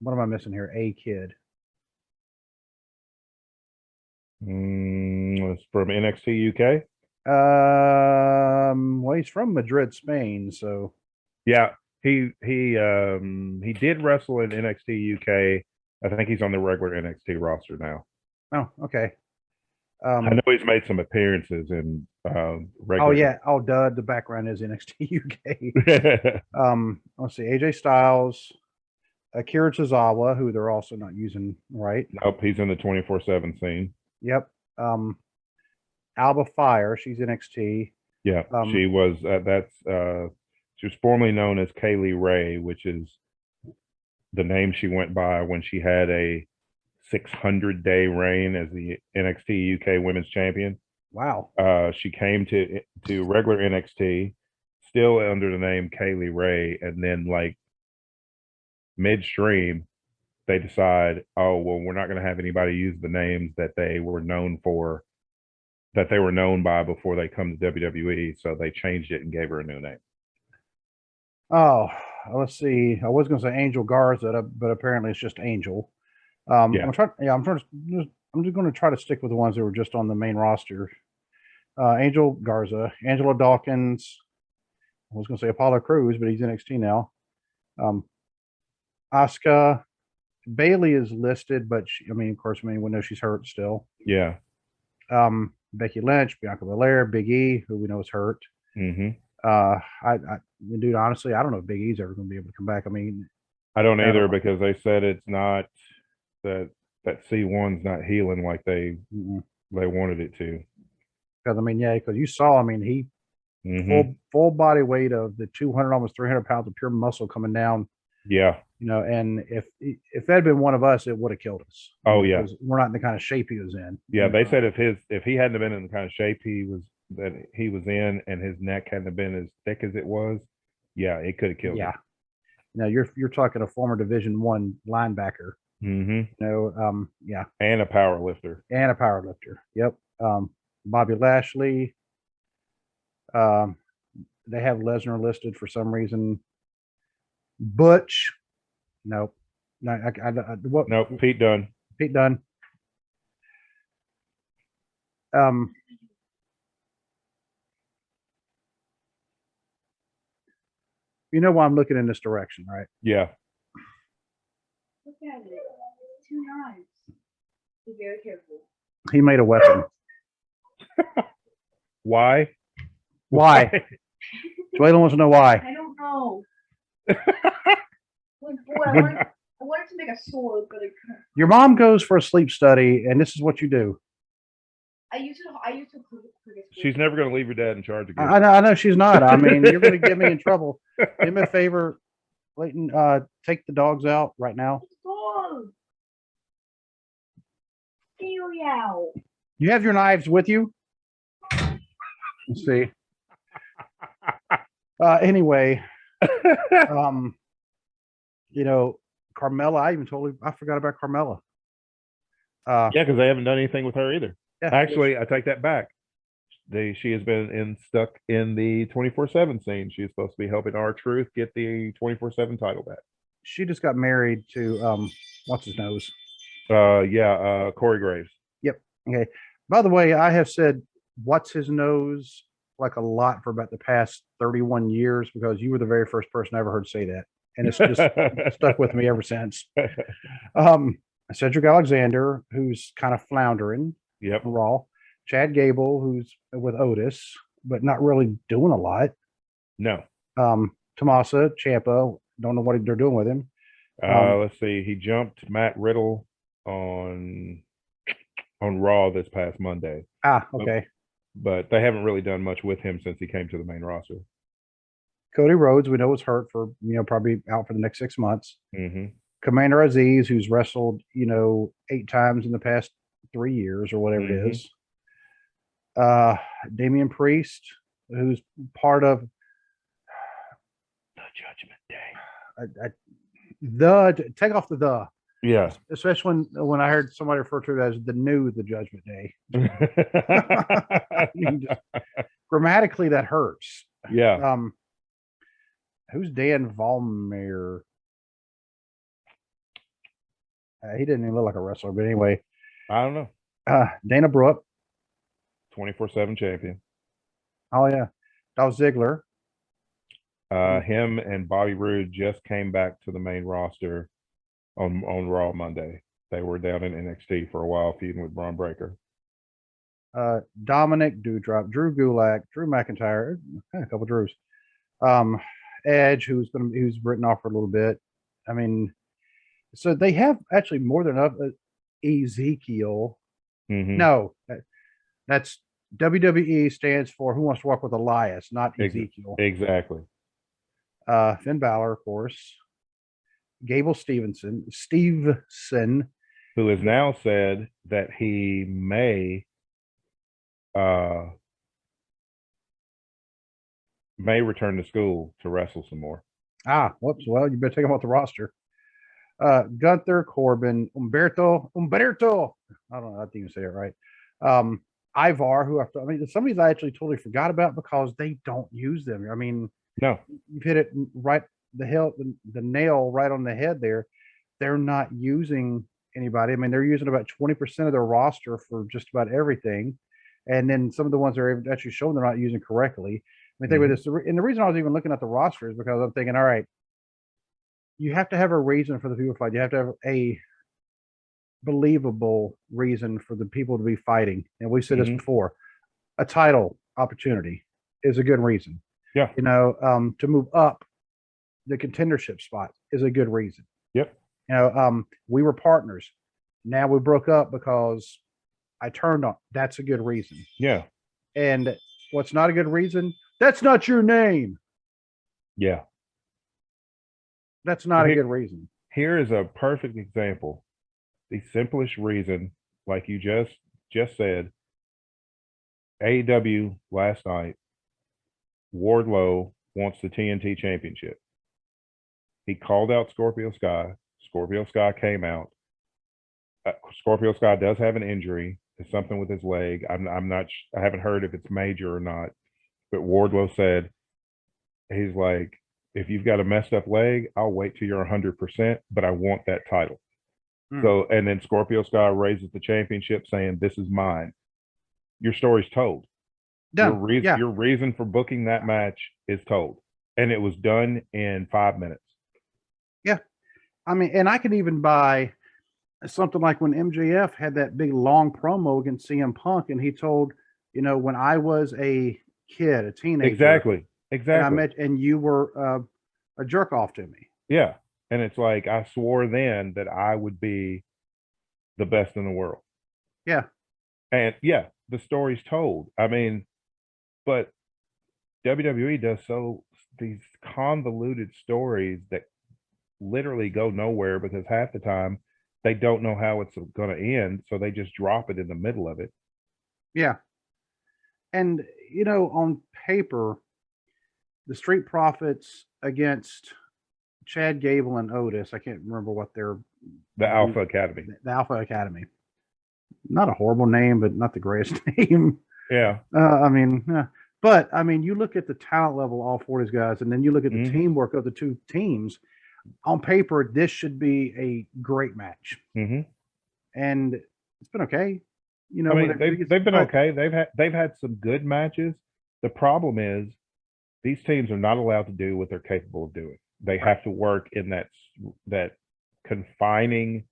What am I missing here? A kid. It's from NXT UK. Well, he's from Madrid, Spain, so yeah, he did wrestle in NXT UK. I think he's on the regular NXT roster now. Oh, okay. I know he's made some appearances in regular. Oh yeah. Oh, duh. The background is NXT UK. Let's see. AJ Styles, Akira Tozawa, who they're also not using, right? Nope, he's in the 24/7 scene. Yep. Alba Fire, she's NXT. Yeah, she was. She was formerly known as Kaylee Ray, which is the name she went by when she had a 600-day reign as the NXT UK Women's Champion. Wow. She came to regular NXT, still under the name Kaylee Ray, and then like midstream, they decide, oh well, we're not going to have anybody use the names that they were known for, that they were known by before they come to WWE, so they changed it and gave her a new name. Oh, let's see. I was going to say Angel Garza, but apparently it's just Angel. I'm just going to try to stick with the ones that were just on the main roster. Angel Garza, Angela Dawkins. I was going to say Apollo Crews, but he's NXT now. Asuka. Bailey is listed, but of course, we know she's hurt still. Yeah. Becky Lynch, Bianca Belair, Big E, who we know is hurt. Dude, honestly, I don't know if Big E's ever going to be able to come back. I don't either, because they said it's not that C1's not healing like they wanted it to. Because because you saw, he full body weight of the 200, almost 300 pounds of pure muscle coming down. Yeah. And if that had been one of us, it would have killed us. Oh yeah, we're not in the kind of shape he was in. Yeah, they said if he hadn't been in the kind of shape he was in, and his neck hadn't been as thick as it was, yeah, it could have killed him. Now you're talking a former Division I linebacker. Yeah, and a power lifter. Yep. Bobby Lashley. They have Lesnar listed for some reason. Butch. Nope. Nope. Pete Dunne. You know why I'm looking in this direction, right? Yeah. Look at it. 2 knives. Be very careful. He made a weapon. Why? Why? Jalen wants to know why. I don't know. Like, boy, I wanted to make a sword, but it couldn't. Your mom goes for a sleep study, and this is what you do. I used to cook it. She's never going to leave your dad in charge again. I know she's not. I mean, you're going to get me in trouble. Do me a favor, Leighton. Take the dogs out right now. Dog. Meow. You have your knives with you. Let's see. Anyway, you know, Carmella. I forgot about Carmella. Yeah, because they haven't done anything with her either. Yeah. Actually, I take that back. She has been stuck in the 24/7 scene. She's supposed to be helping R-Truth get the 24/7 title back. She just got married to what's his nose? Corey Graves. Yep. Okay. By the way, I have said what's his nose like a lot for about the past 31 years because you were the very first person I ever heard say that, and it's just stuck with me ever since. Cedric Alexander, who's kind of floundering. Yep. Raw. Chad Gable, who's with Otis, but not really doing a lot. No. Tommaso Ciampa, don't know what they're doing with him. Let's see. He jumped Matt Riddle on Raw this past Monday. Okay. But they haven't really done much with him since he came to the main roster. Cody Rhodes, we know is hurt for probably out for the next 6 months. Mm-hmm. Commander Aziz, who's wrestled 8 times in the past 3 years or whatever it is. Damian Priest, who's part of the Judgment Day. Take off the. Yeah. Especially when I heard somebody refer to it as the Judgment Day. Grammatically, that hurts. Yeah. Who's Dan Vollmer? He didn't even look like a wrestler, but anyway. I don't know. Dana Brooke. 24/7 champion. Oh, yeah. Dolph Ziggler. Him and Bobby Roode just came back to the main roster on Raw Monday. They were down in NXT for a while, feuding with Braun Breaker. Dominic Doudrop, Drew Gulak, Drew McIntyre, a couple of Drews. Edge, who's written off for a little bit. I mean, so they have actually more than enough. Ezekiel. Mm-hmm. No, that's WWE stands for Who Wants to Walk with Elias, not Ezekiel. Exactly. Finn Balor, of course. Gable Stevenson, who has now said that he may return to school to wrestle some more. Whoops. Well, you better take him off the roster. Gunther, Corbin, Umberto. I don't know. I think you say it right. Ivar, some of these I actually totally forgot about because they don't use them. I mean, no, you've hit it right, the nail right on the head there. They're not using anybody. I mean, they're using about 20% of their roster for just about everything. And then some of the ones they're actually showing they're not using correctly. I mean, think about this. And the reason I was even looking at the roster is because I'm thinking, all right, you have to have a reason for the people to fight. You have to have a believable reason for the people to be fighting. And we said this before. A title opportunity is a good reason. Yeah. To move up the contendership spot is a good reason. Yep. We were partners. Now we broke up because I turned on. That's a good reason. Yeah. And what's not a good reason? That's not your name. Yeah. That's not a good reason. Here is a perfect example. The simplest reason, like you just said, AEW last night, Wardlow wants the TNT Championship. He called out Scorpio Sky. Scorpio Sky came out. Scorpio Sky does have an injury. It's something with his leg. I haven't heard if it's major or not. But Wardlow said, he's like, if you've got a messed up leg, I'll wait till you're 100%, but I want that title. So, and then Scorpio Sky raises the championship saying, this is mine. Your story's told. Done. Your reason for booking that match is told. and it was done in 5 minutes. Yeah. I mean, and I could even buy something like when MJF had that big long promo against CM Punk, and he told, when I was a kid, a teenager, Exactly. and I met, and you were a jerk off to me. Yeah. And it's like, I swore then that I would be the best in the world. Yeah. And yeah, the story's told. I mean, but WWE does these convoluted stories that literally go nowhere because half the time they don't know how it's going to end. So they just drop it in the middle of it. Yeah. And, on paper, the Street Profits against Chad Gable and Otis, I can't remember what they're. The Alpha Academy. The Alpha Academy. Not a horrible name, but not the greatest name. Yeah. But you look at the talent level, all four of these guys, and then you look at the teamwork of the two teams. On paper, this should be a great match. And it's been okay. They've been okay. They've had some good matches. The problem is these teams are not allowed to do what they're capable of doing. They have to work in that confining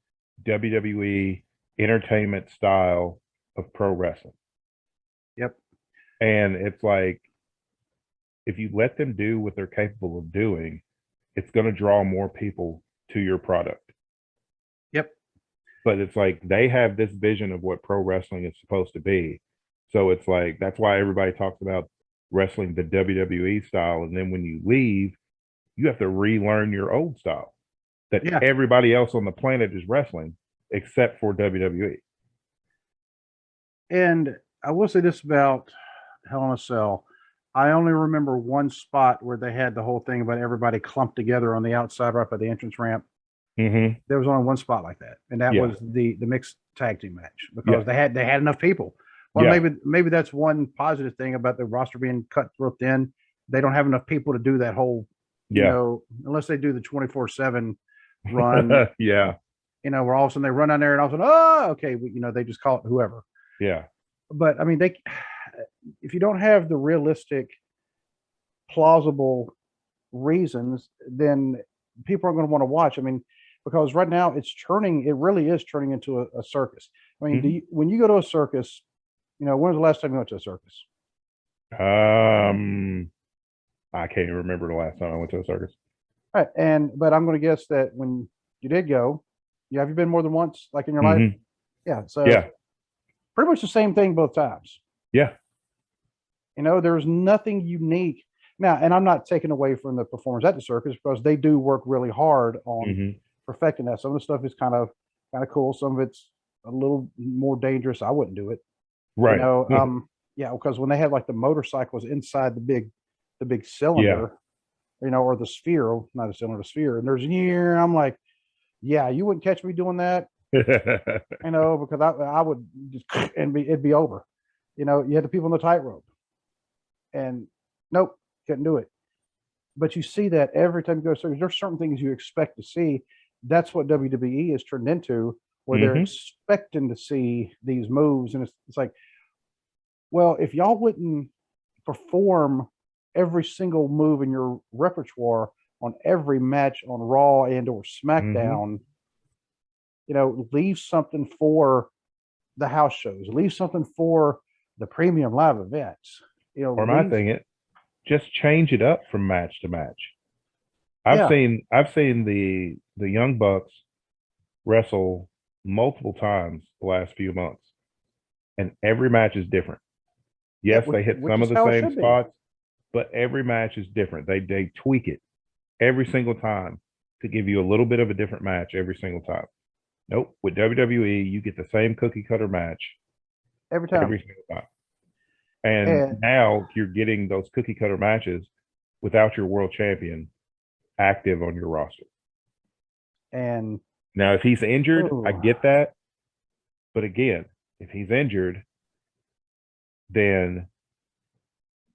WWE entertainment style of pro wrestling. Yep. And it's like, if you let them do what they're capable of doing, it's going to draw more people to your product. Yep. But it's like, they have this vision of what pro wrestling is supposed to be. So it's like, that's why everybody talks about wrestling the WWE style. And then when you leave, you have to relearn your old style that everybody else on the planet is wrestling except for WWE. And I will say this about Hell in a Cell. I only remember one spot where they had the whole thing about everybody clumped together on the outside right by the entrance ramp. There was only one spot like that, and that was the mixed tag team match because they had enough people. Well, maybe that's one positive thing about the roster being cut real thin. They don't have enough people to do that whole, unless they do the 24/7 run. Where all of a sudden they run down there and all of a sudden, they just call it whoever. Yeah. But if you don't have the realistic, plausible reasons, then people aren't going to want to watch. Because right now it really is turning into a circus. When you go to a circus, when was the last time you went to a circus? I can't even remember the last time I went to a circus. Right. But I'm going to guess that when you did go, have you been more than once, like in your life? Yeah. So pretty much the same thing both times. Yeah. There's nothing unique now, and I'm not taking away from the performers at the circus because they do work really hard on perfecting that. Some of the stuff is kind of cool. Some of it's a little more dangerous. I wouldn't do it. Right. Because when they have like the motorcycles inside the big cylinder, or the sphere, not a cylinder, sphere, and there's I'm like, you wouldn't catch me doing that. Because I would just it'd be over. You had the people on the tightrope, and nope, couldn't do it. But you see that every time you go to circus, there's certain things you expect to see. That's what WWE has turned into, where they're expecting to see these moves, and it's like, well, if y'all wouldn't perform every single move in your repertoire on every match on Raw and or SmackDown, leave something for the house shows, leave something for the premium live events. Or my thing is, just change it up from match to match. I've seen the Young Bucks wrestle multiple times the last few months, and every match is different. Yes, they hit some of the same spots, but every match is different. They tweak it every single time to give you a little bit of a different match every single time. Nope. With WWE, you get the same cookie cutter match every single time. And now you're getting those cookie cutter matches without your world champion active on your roster. And now, if he's injured, I get that. But again, if he's injured, then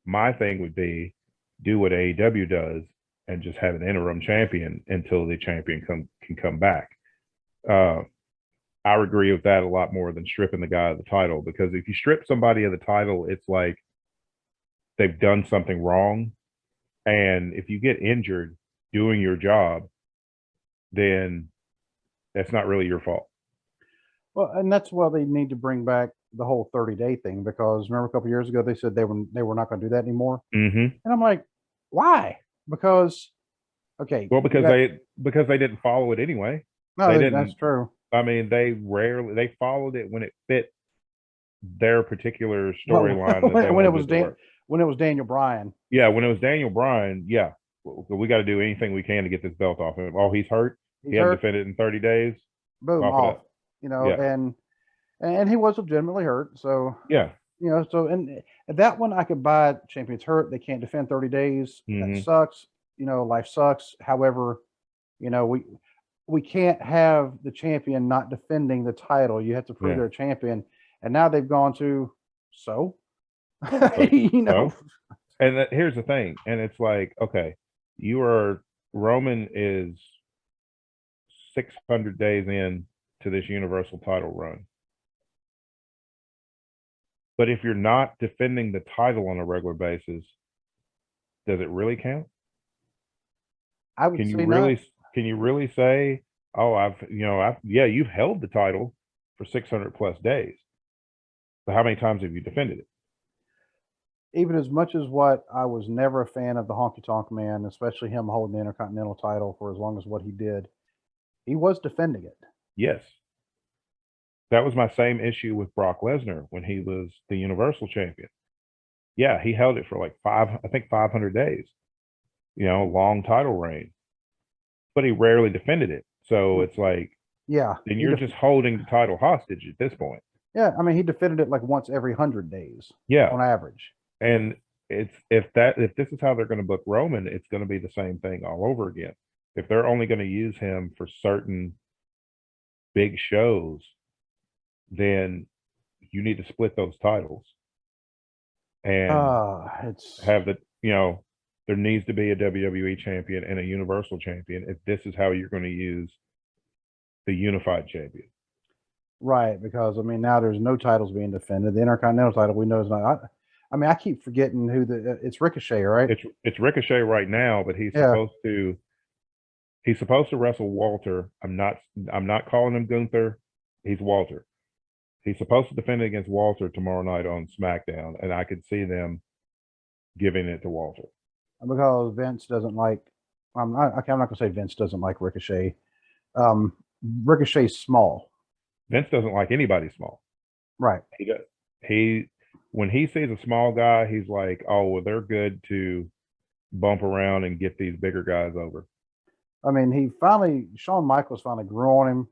my thing would be do what AEW does and just have an interim champion until the champion can come back. I agree with that a lot more than stripping the guy of the title, because if you strip somebody of the title, it's like they've done something wrong. And if you get injured doing your job, then that's not really your fault. Well, and that's why they need to bring back the whole 30-day thing, because remember a couple years ago they said they were not going to do that anymore, Mm-hmm. and I'm like, why? Because Well, because they didn't follow it anyway. no, They that's didn't. true. I mean, they followed it when it fit their particular Well, storyline that they when it wanted was it to work. when it was Daniel Bryan. Yeah, when it was Daniel Bryan, yeah, we got to do anything we can to get this belt off him. Oh, he's hurt. He's He hadn't hurt. defended in 30 days. Boom, Cough it off. up. You know, Yeah. and he was legitimately hurt. So Yeah. you know, so and that one I could buy. Champions hurt. They can't defend 30 days. That Mhm. sucks. You know, life sucks. However, you know, we can't have the champion not defending the title. You have to prove Yeah. they're a champion. And now they've gone to you know. So? And here's the thing, and it's like, okay, Roman is 600 days in to this Universal title run. But if you're not defending the title on a regular basis, does it really count? I would Can say you really say, oh, you've held the title for 600 plus days. But how many times have you defended it? even as much as what I was never a fan of the Honky Tonk Man, especially him holding the Intercontinental title for as long as what he did, he was defending it. Yes. That was my same issue with Brock Lesnar when he was the Universal Champion. Yeah, he held it for like 500 days. You know, long title reign. But he rarely defended it. So it's like, yeah, then you're just holding the title hostage at this point. Yeah, I mean, he defended it like once every 100 days. Yeah, on average. And it's if this is how they're going to book Roman, it's going to be the same thing all over again. If they're only going to use him for certain big shows, then you need to split those titles and have there needs to be a WWE champion and a Universal champion if this is how you're going to use the unified champion. Right, because I mean now there's no titles being defended. The Intercontinental title we know is not. I mean I keep forgetting who it's Ricochet, right? It's Ricochet right now, but he's supposed to wrestle Walter. I'm not calling him Gunther. He's Walter. He's supposed to defend against Walter tomorrow night on SmackDown, and I could see them giving it to Walter. Because Vince doesn't like. I'm not going to say Vince doesn't like Ricochet. Ricochet's small. Vince doesn't like anybody small. Right. When he sees a small guy, he's like, oh, well, they're good to bump around and get these bigger guys over. I mean, Shawn Michaels finally grew on him,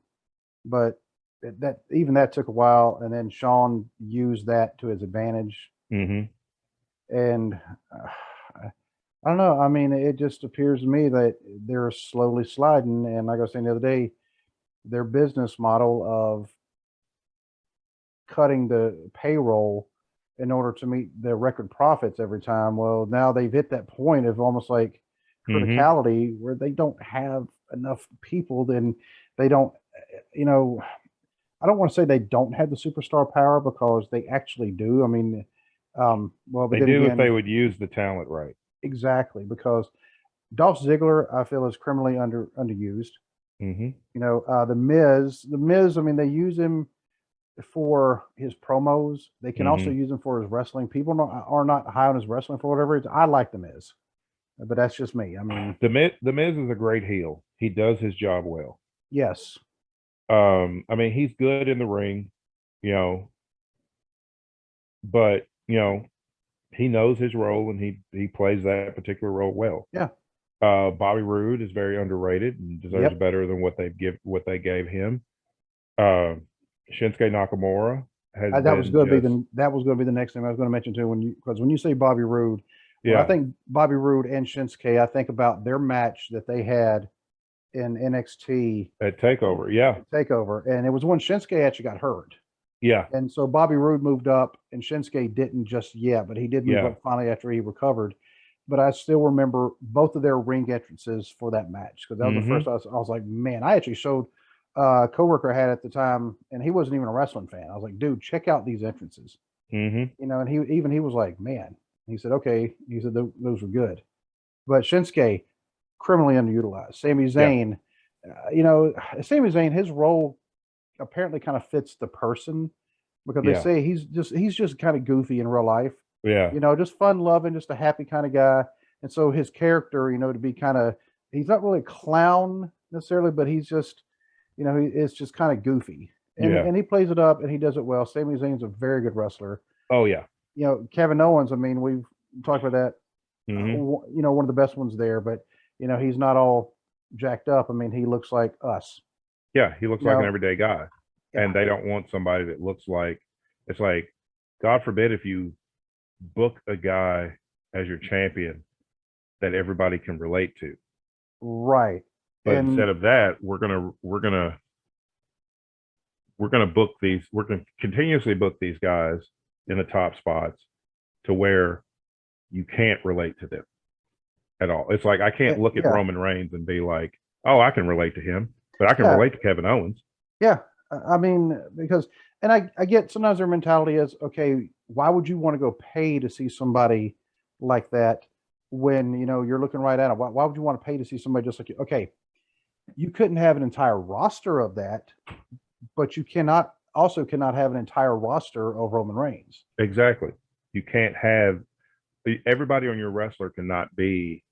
but that took a while, and then Shawn used that to his advantage. Mm-hmm. And I don't know. I mean, it just appears to me that they're slowly sliding. And like I was saying the other day, their business model of cutting the payroll in order to meet their record profits every time. Well, now they've hit that point of almost like criticality where they don't have enough people. Then they don't, I don't want to say they don't have the superstar power because they actually do. I mean, but they do if they would use the talent right. Exactly, because Dolph Ziggler, I feel, is criminally underused. Mm-hmm. The Miz. I mean, they use him for his promos. They can also use him for his wrestling. People are not high on his wrestling for whatever reason. I like the Miz, but that's just me. I mean, the Miz is a great heel. He does his job well. Yes. I mean, he's good in the ring, but he knows his role and he plays that particular role well. Yeah. Bobby Roode is very underrated and deserves better than what they gave him. Shinsuke Nakamura that was going to be the next thing I was going to mention too. Because when you say Bobby Roode, I think Bobby Roode and Shinsuke, I think about their match that they had in NXT at Takeover. Yeah, Takeover, and it was when Shinsuke actually got hurt. Yeah. And so Bobby Roode moved up and Shinsuke didn't just yet, but he did move up finally after he recovered. But I still remember both of their ring entrances for that match because that was the first I was like, man, I actually showed a coworker I had at the time, and he wasn't even a wrestling fan. I was like, dude, check out these entrances. Mm-hmm. And he was like, man. He said, okay. He said those were good. But Shinsuke, criminally underutilized. Sami Zayn, Sami Zayn, his role apparently kind of fits the person because they say he's just kind of goofy in real life. Yeah. Just fun loving, just a happy kind of guy. And so his character, to be kind of, he's not really a clown necessarily, but he's just, it's just kind of goofy. And he plays it up and he does it well. Sami Zayn's a very good wrestler. Oh yeah. Kevin Owens, I mean, we've talked about that. Mm-hmm. One of the best ones there, but he's not all jacked up. I mean, he looks like us. Yeah, he looks like an everyday guy. Yeah. And they don't want somebody that looks like, it's like, God forbid if you book a guy as your champion that everybody can relate to. Right. But instead of that, we're gonna continuously book these guys in the top spots to where you can't relate to them at all. It's like I can't look at Roman Reigns and be like, oh, I can relate to him, but I can relate to Kevin Owens. Yeah. I mean, because, and I get sometimes their mentality is, okay, why would you want to go pay to see somebody like that when, you're looking right at it? Why would you want to pay to see somebody just like you? Okay, you couldn't have an entire roster of that, but you cannot have an entire roster of Roman Reigns. Exactly. You can't have everybody on your wrestler cannot be,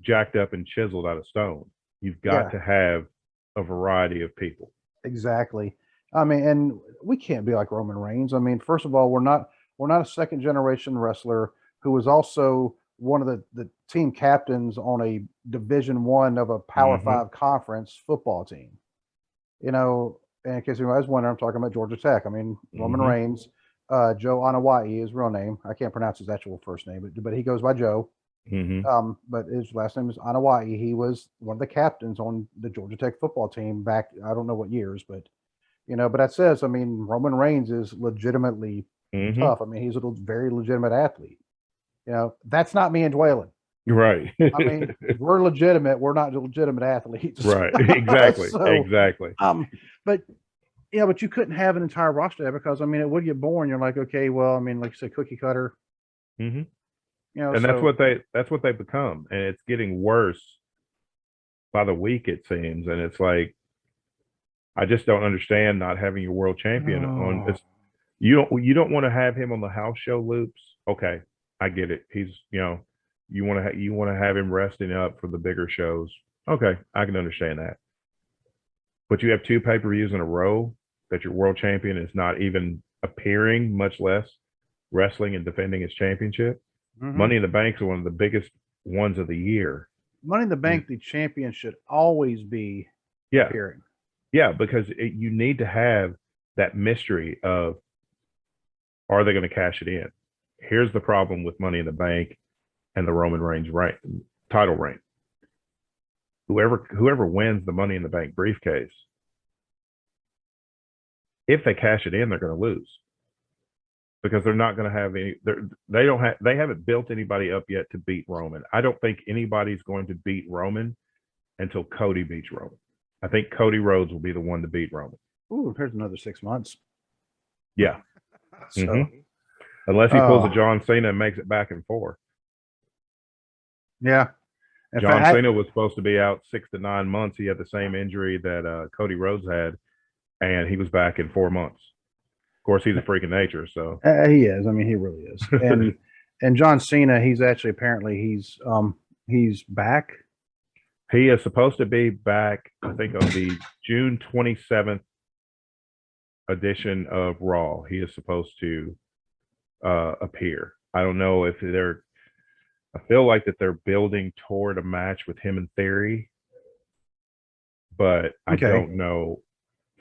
jacked up and chiseled out of stone. You've got to have a variety of people. Exactly. I mean, and we can't be like Roman Reigns. I mean, first of all, we're not a second generation wrestler who was also one of the team captains on a Division I of a Power 5 conference football team. And in case anybody's wondering, I'm talking about Georgia Tech. I mean, Roman Reigns, Joe Anawai, his real name. I can't pronounce his actual first name, but he goes by Joe. But his last name is Anawai. He was one of the captains on the Georgia Tech football team back, I don't know what years, but but that says, I mean, Roman Reigns is legitimately tough. I mean, he's a very legitimate athlete. That's not me and Dwaylen. Right. I mean, we're legitimate. We're not legitimate athletes. Right. Exactly. So, exactly. But but you couldn't have an entire roster there because, I mean, it would get boring. You're like, okay, well, I mean, like you said, cookie cutter. And so, that's what they become, and it's getting worse by the week, it seems. And it's like, I just don't understand not having your world champion on this. You don't want to have him on the house show loops. Okay, I get it. He's you want to have him resting up for the bigger shows. Okay, I can understand that. But you have 2 pay-per-views in a row that your world champion is not even appearing, much less wrestling and defending his championship. Money in the Bank is one of the biggest ones of the year. Money in the Bank, the champion should always be appearing. Yeah, because you need to have that mystery of, are they going to cash it in? Here's the problem with Money in the Bank and the Roman Reigns title reign. Whoever wins the Money in the Bank briefcase, if they cash it in, they're going to lose. Because they're not going to have any, they haven't built anybody up yet to beat Roman. I don't think anybody's going to beat Roman until Cody beats Roman. I think Cody Rhodes will be the one to beat Roman. Ooh, there's another 6 months. Yeah. So, Unless he pulls a John Cena and makes it back and forth. Yeah. John Cena was supposed to be out 6 to 9 months. He had the same injury that Cody Rhodes had, and he was back in 4 months. Of course, he's a freak of nature, so he is. I mean, he really is. And John Cena, he's actually apparently he's back. He is supposed to be back, I think, on the June 27th edition of Raw. He is supposed to appear. I don't know if I feel like that they're building toward a match with him and Theory, but I don't know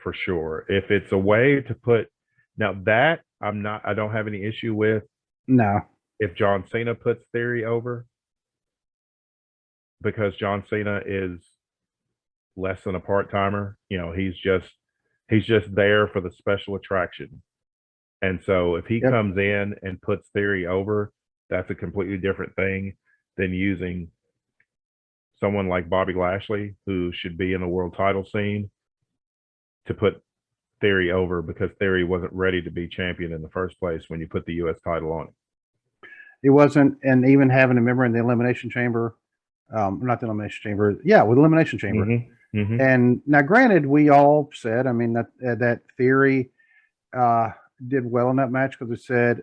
for sure. If it's a way to put, now that I don't have any issue with. No. If John Cena puts Theory over, because John Cena is less than a part-timer, he's just there for the special attraction. And so if he comes in and puts Theory over, that's a completely different thing than using someone like Bobby Lashley, who should be in the world title scene, to put Theory over because Theory wasn't ready to be champion in the first place when you put the U.S. title on him. It wasn't, and even having a member in the Elimination Chamber, not the Elimination Chamber, yeah, with Elimination Chamber. Mm-hmm. Mm-hmm. And now, granted, we all said, I mean, that Theory did well in that match because it said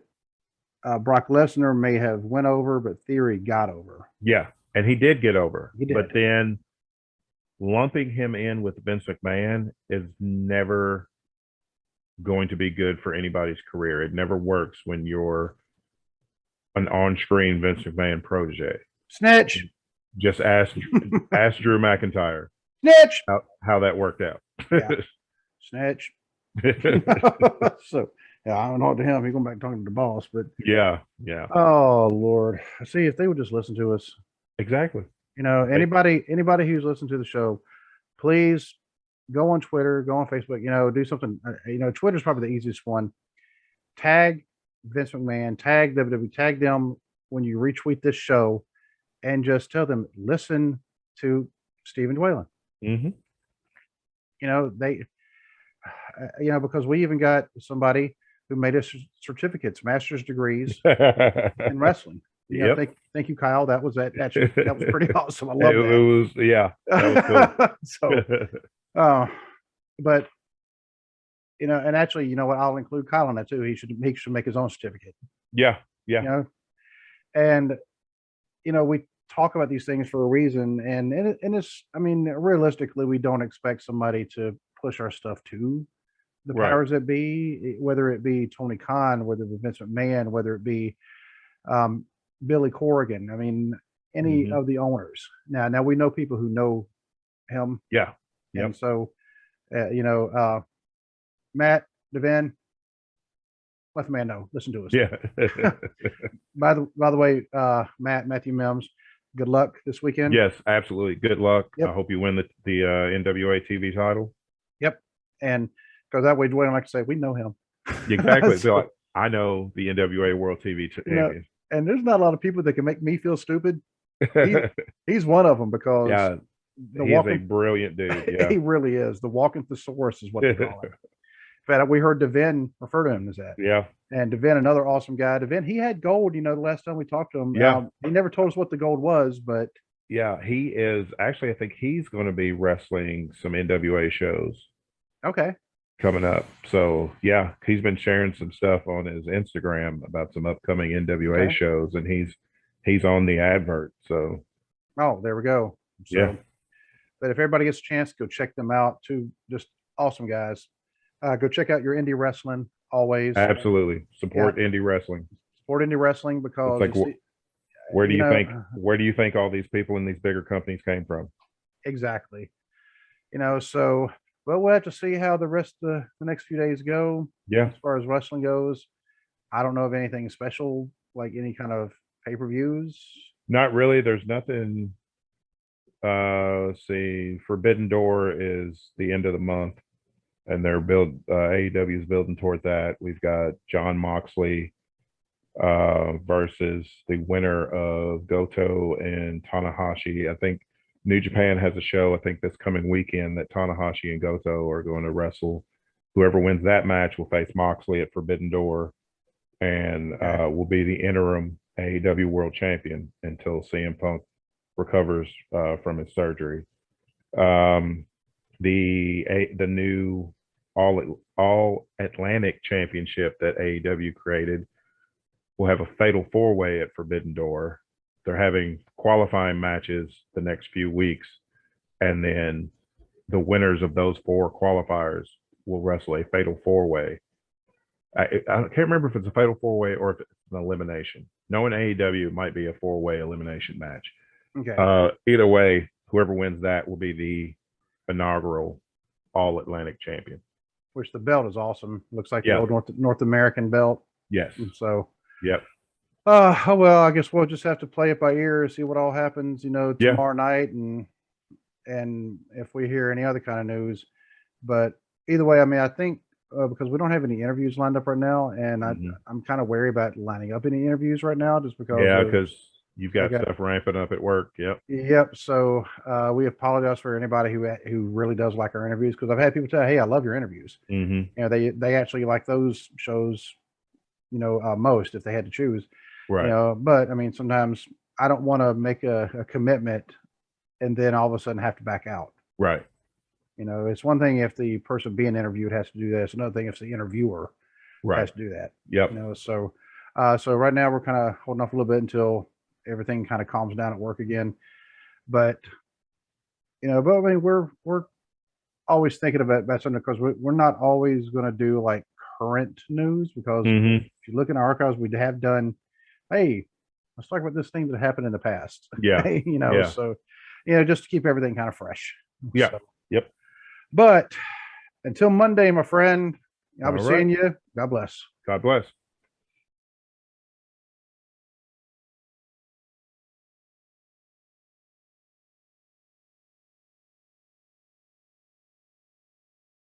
Brock Lesnar may have went over, but Theory got over. Yeah, and he did get over. He did. But then lumping him in with Vince McMahon is never going to be good for anybody's career. It never works when you're an on-screen Vince McMahon protege. Snitch. Just ask Drew McIntyre Snitch. how that worked out. Yeah. Snitch. So yeah, I don't know to him. He's going back talking to the boss, but yeah. Oh Lord, see if they would just listen to us. Exactly. You know, anybody who's listened to the show, please go on Twitter, go on Facebook. You know, do something. You know, Twitter's probably the easiest one. Tag Vince McMahon, tag WWE, tag them when you retweet this show, and just tell them listen to Stephen Dwaylen. Mm-hmm. You know, they. You know, because we even got somebody who made us certificates, master's degrees in wrestling. Yeah, thank you, Kyle. That was pretty awesome. I love that. It was, yeah, that was cool. So, but you know, and actually, you know what? I'll include Kyle on that too. He should make his own certificate. Yeah. You know, and you know, we talk about these things for a reason, and it's. I mean, realistically, we don't expect somebody to push our stuff to the powers that be, whether it be Tony Khan, whether it be Vince McMahon, whether it be Billy Corrigan. I mean, any of the owners. Now we know people who know him. Yeah. And so, you know, Matt Devin, let the man know. Listen to us. Yeah. By the way, Matthew Mims, good luck this weekend. Yes, absolutely. Good luck. Yep. I hope you win the NWA TV title. Yep. And because that way, Dwayne, like to say, we know him. Exactly. So, like, I know the NWA World TV champion. You know, and there's not a lot of people that can make me feel stupid. He's one of them because he's a brilliant dude. Yeah. He really is. The walking thesaurus is what they call him. In fact, we heard Devin refer to him as that. Yeah. And Devin, another awesome guy. Devin, he had gold, you know, the last time we talked to him. Yeah. He never told us what the gold was, but. Yeah, he is. Actually, I think he's going to be wrestling some NWA shows. Okay. Coming up. So, yeah, he's been sharing some stuff on his Instagram about some upcoming NWA shows, and he's on the advert. So. Oh, there we go. So, yeah. But if everybody gets a chance, go check them out. Two just awesome guys. Go check out your indie wrestling always. Absolutely. Support indie wrestling. Support indie wrestling because it's like, where do you think all these people in these bigger companies came from? Exactly. You know, so we'll have to see how the rest of the next few days go. Yeah. As far as wrestling goes, I don't know of anything special, like any kind of pay-per-views. Not really. There's nothing. Let's see. Forbidden Door is the end of the month, and they're AEW is building toward that. We've got John Moxley versus the winner of Goto and Tanahashi. I think New Japan has a show, I think this coming weekend, that Tanahashi and Goto are going to wrestle. Whoever wins that match will face Moxley at Forbidden Door and will be the interim AEW World Champion until CM Punk recovers from his surgery. The new All Atlantic Championship that AEW created will have a fatal four-way at Forbidden Door. They're having qualifying matches the next few weeks, and then the winners of those four qualifiers will wrestle a fatal four-way. I can't remember if it's a fatal four-way or if it's an elimination. Knowing AEW, it might be a four-way elimination match. Okay. Either way, whoever wins that will be the inaugural All Atlantic Champion. Which the belt is awesome. Looks like the old North American belt. Yes. And so. Yep. Oh well, I guess we'll just have to play it by ear, see what all happens, you know, tomorrow night, and if we hear any other kind of news. But either way, I mean, I think because we don't have any interviews lined up right now, and I'm kind of wary about lining up any interviews right now, just because. Yeah, because you've got stuff ramping up at work. Yep. Yep. So we apologize for anybody who really does like our interviews, because I've had people tell, "Hey, I love your interviews." Mm-hmm. You know, they actually like those shows, you know, most if they had to choose. Right. You know, but I mean, sometimes I don't want to make a commitment and then all of a sudden have to back out. Right. You know, it's one thing if the person being interviewed has to do that. It's another thing if the interviewer Right. has to do that. Yep. You know, so so right now we're kind of holding off a little bit until everything kind of calms down at work again. But you know, but I mean, we're always thinking about something because we're not always going to do like current news because Mhm. if you look in our archives, we have done, hey, let's talk about this thing that happened in the past. Yeah. You know, Yeah. so you know, just to keep everything kind of fresh. Yeah. So, Yep. but until Monday, my friend, I'll be All seeing you. God bless. God bless.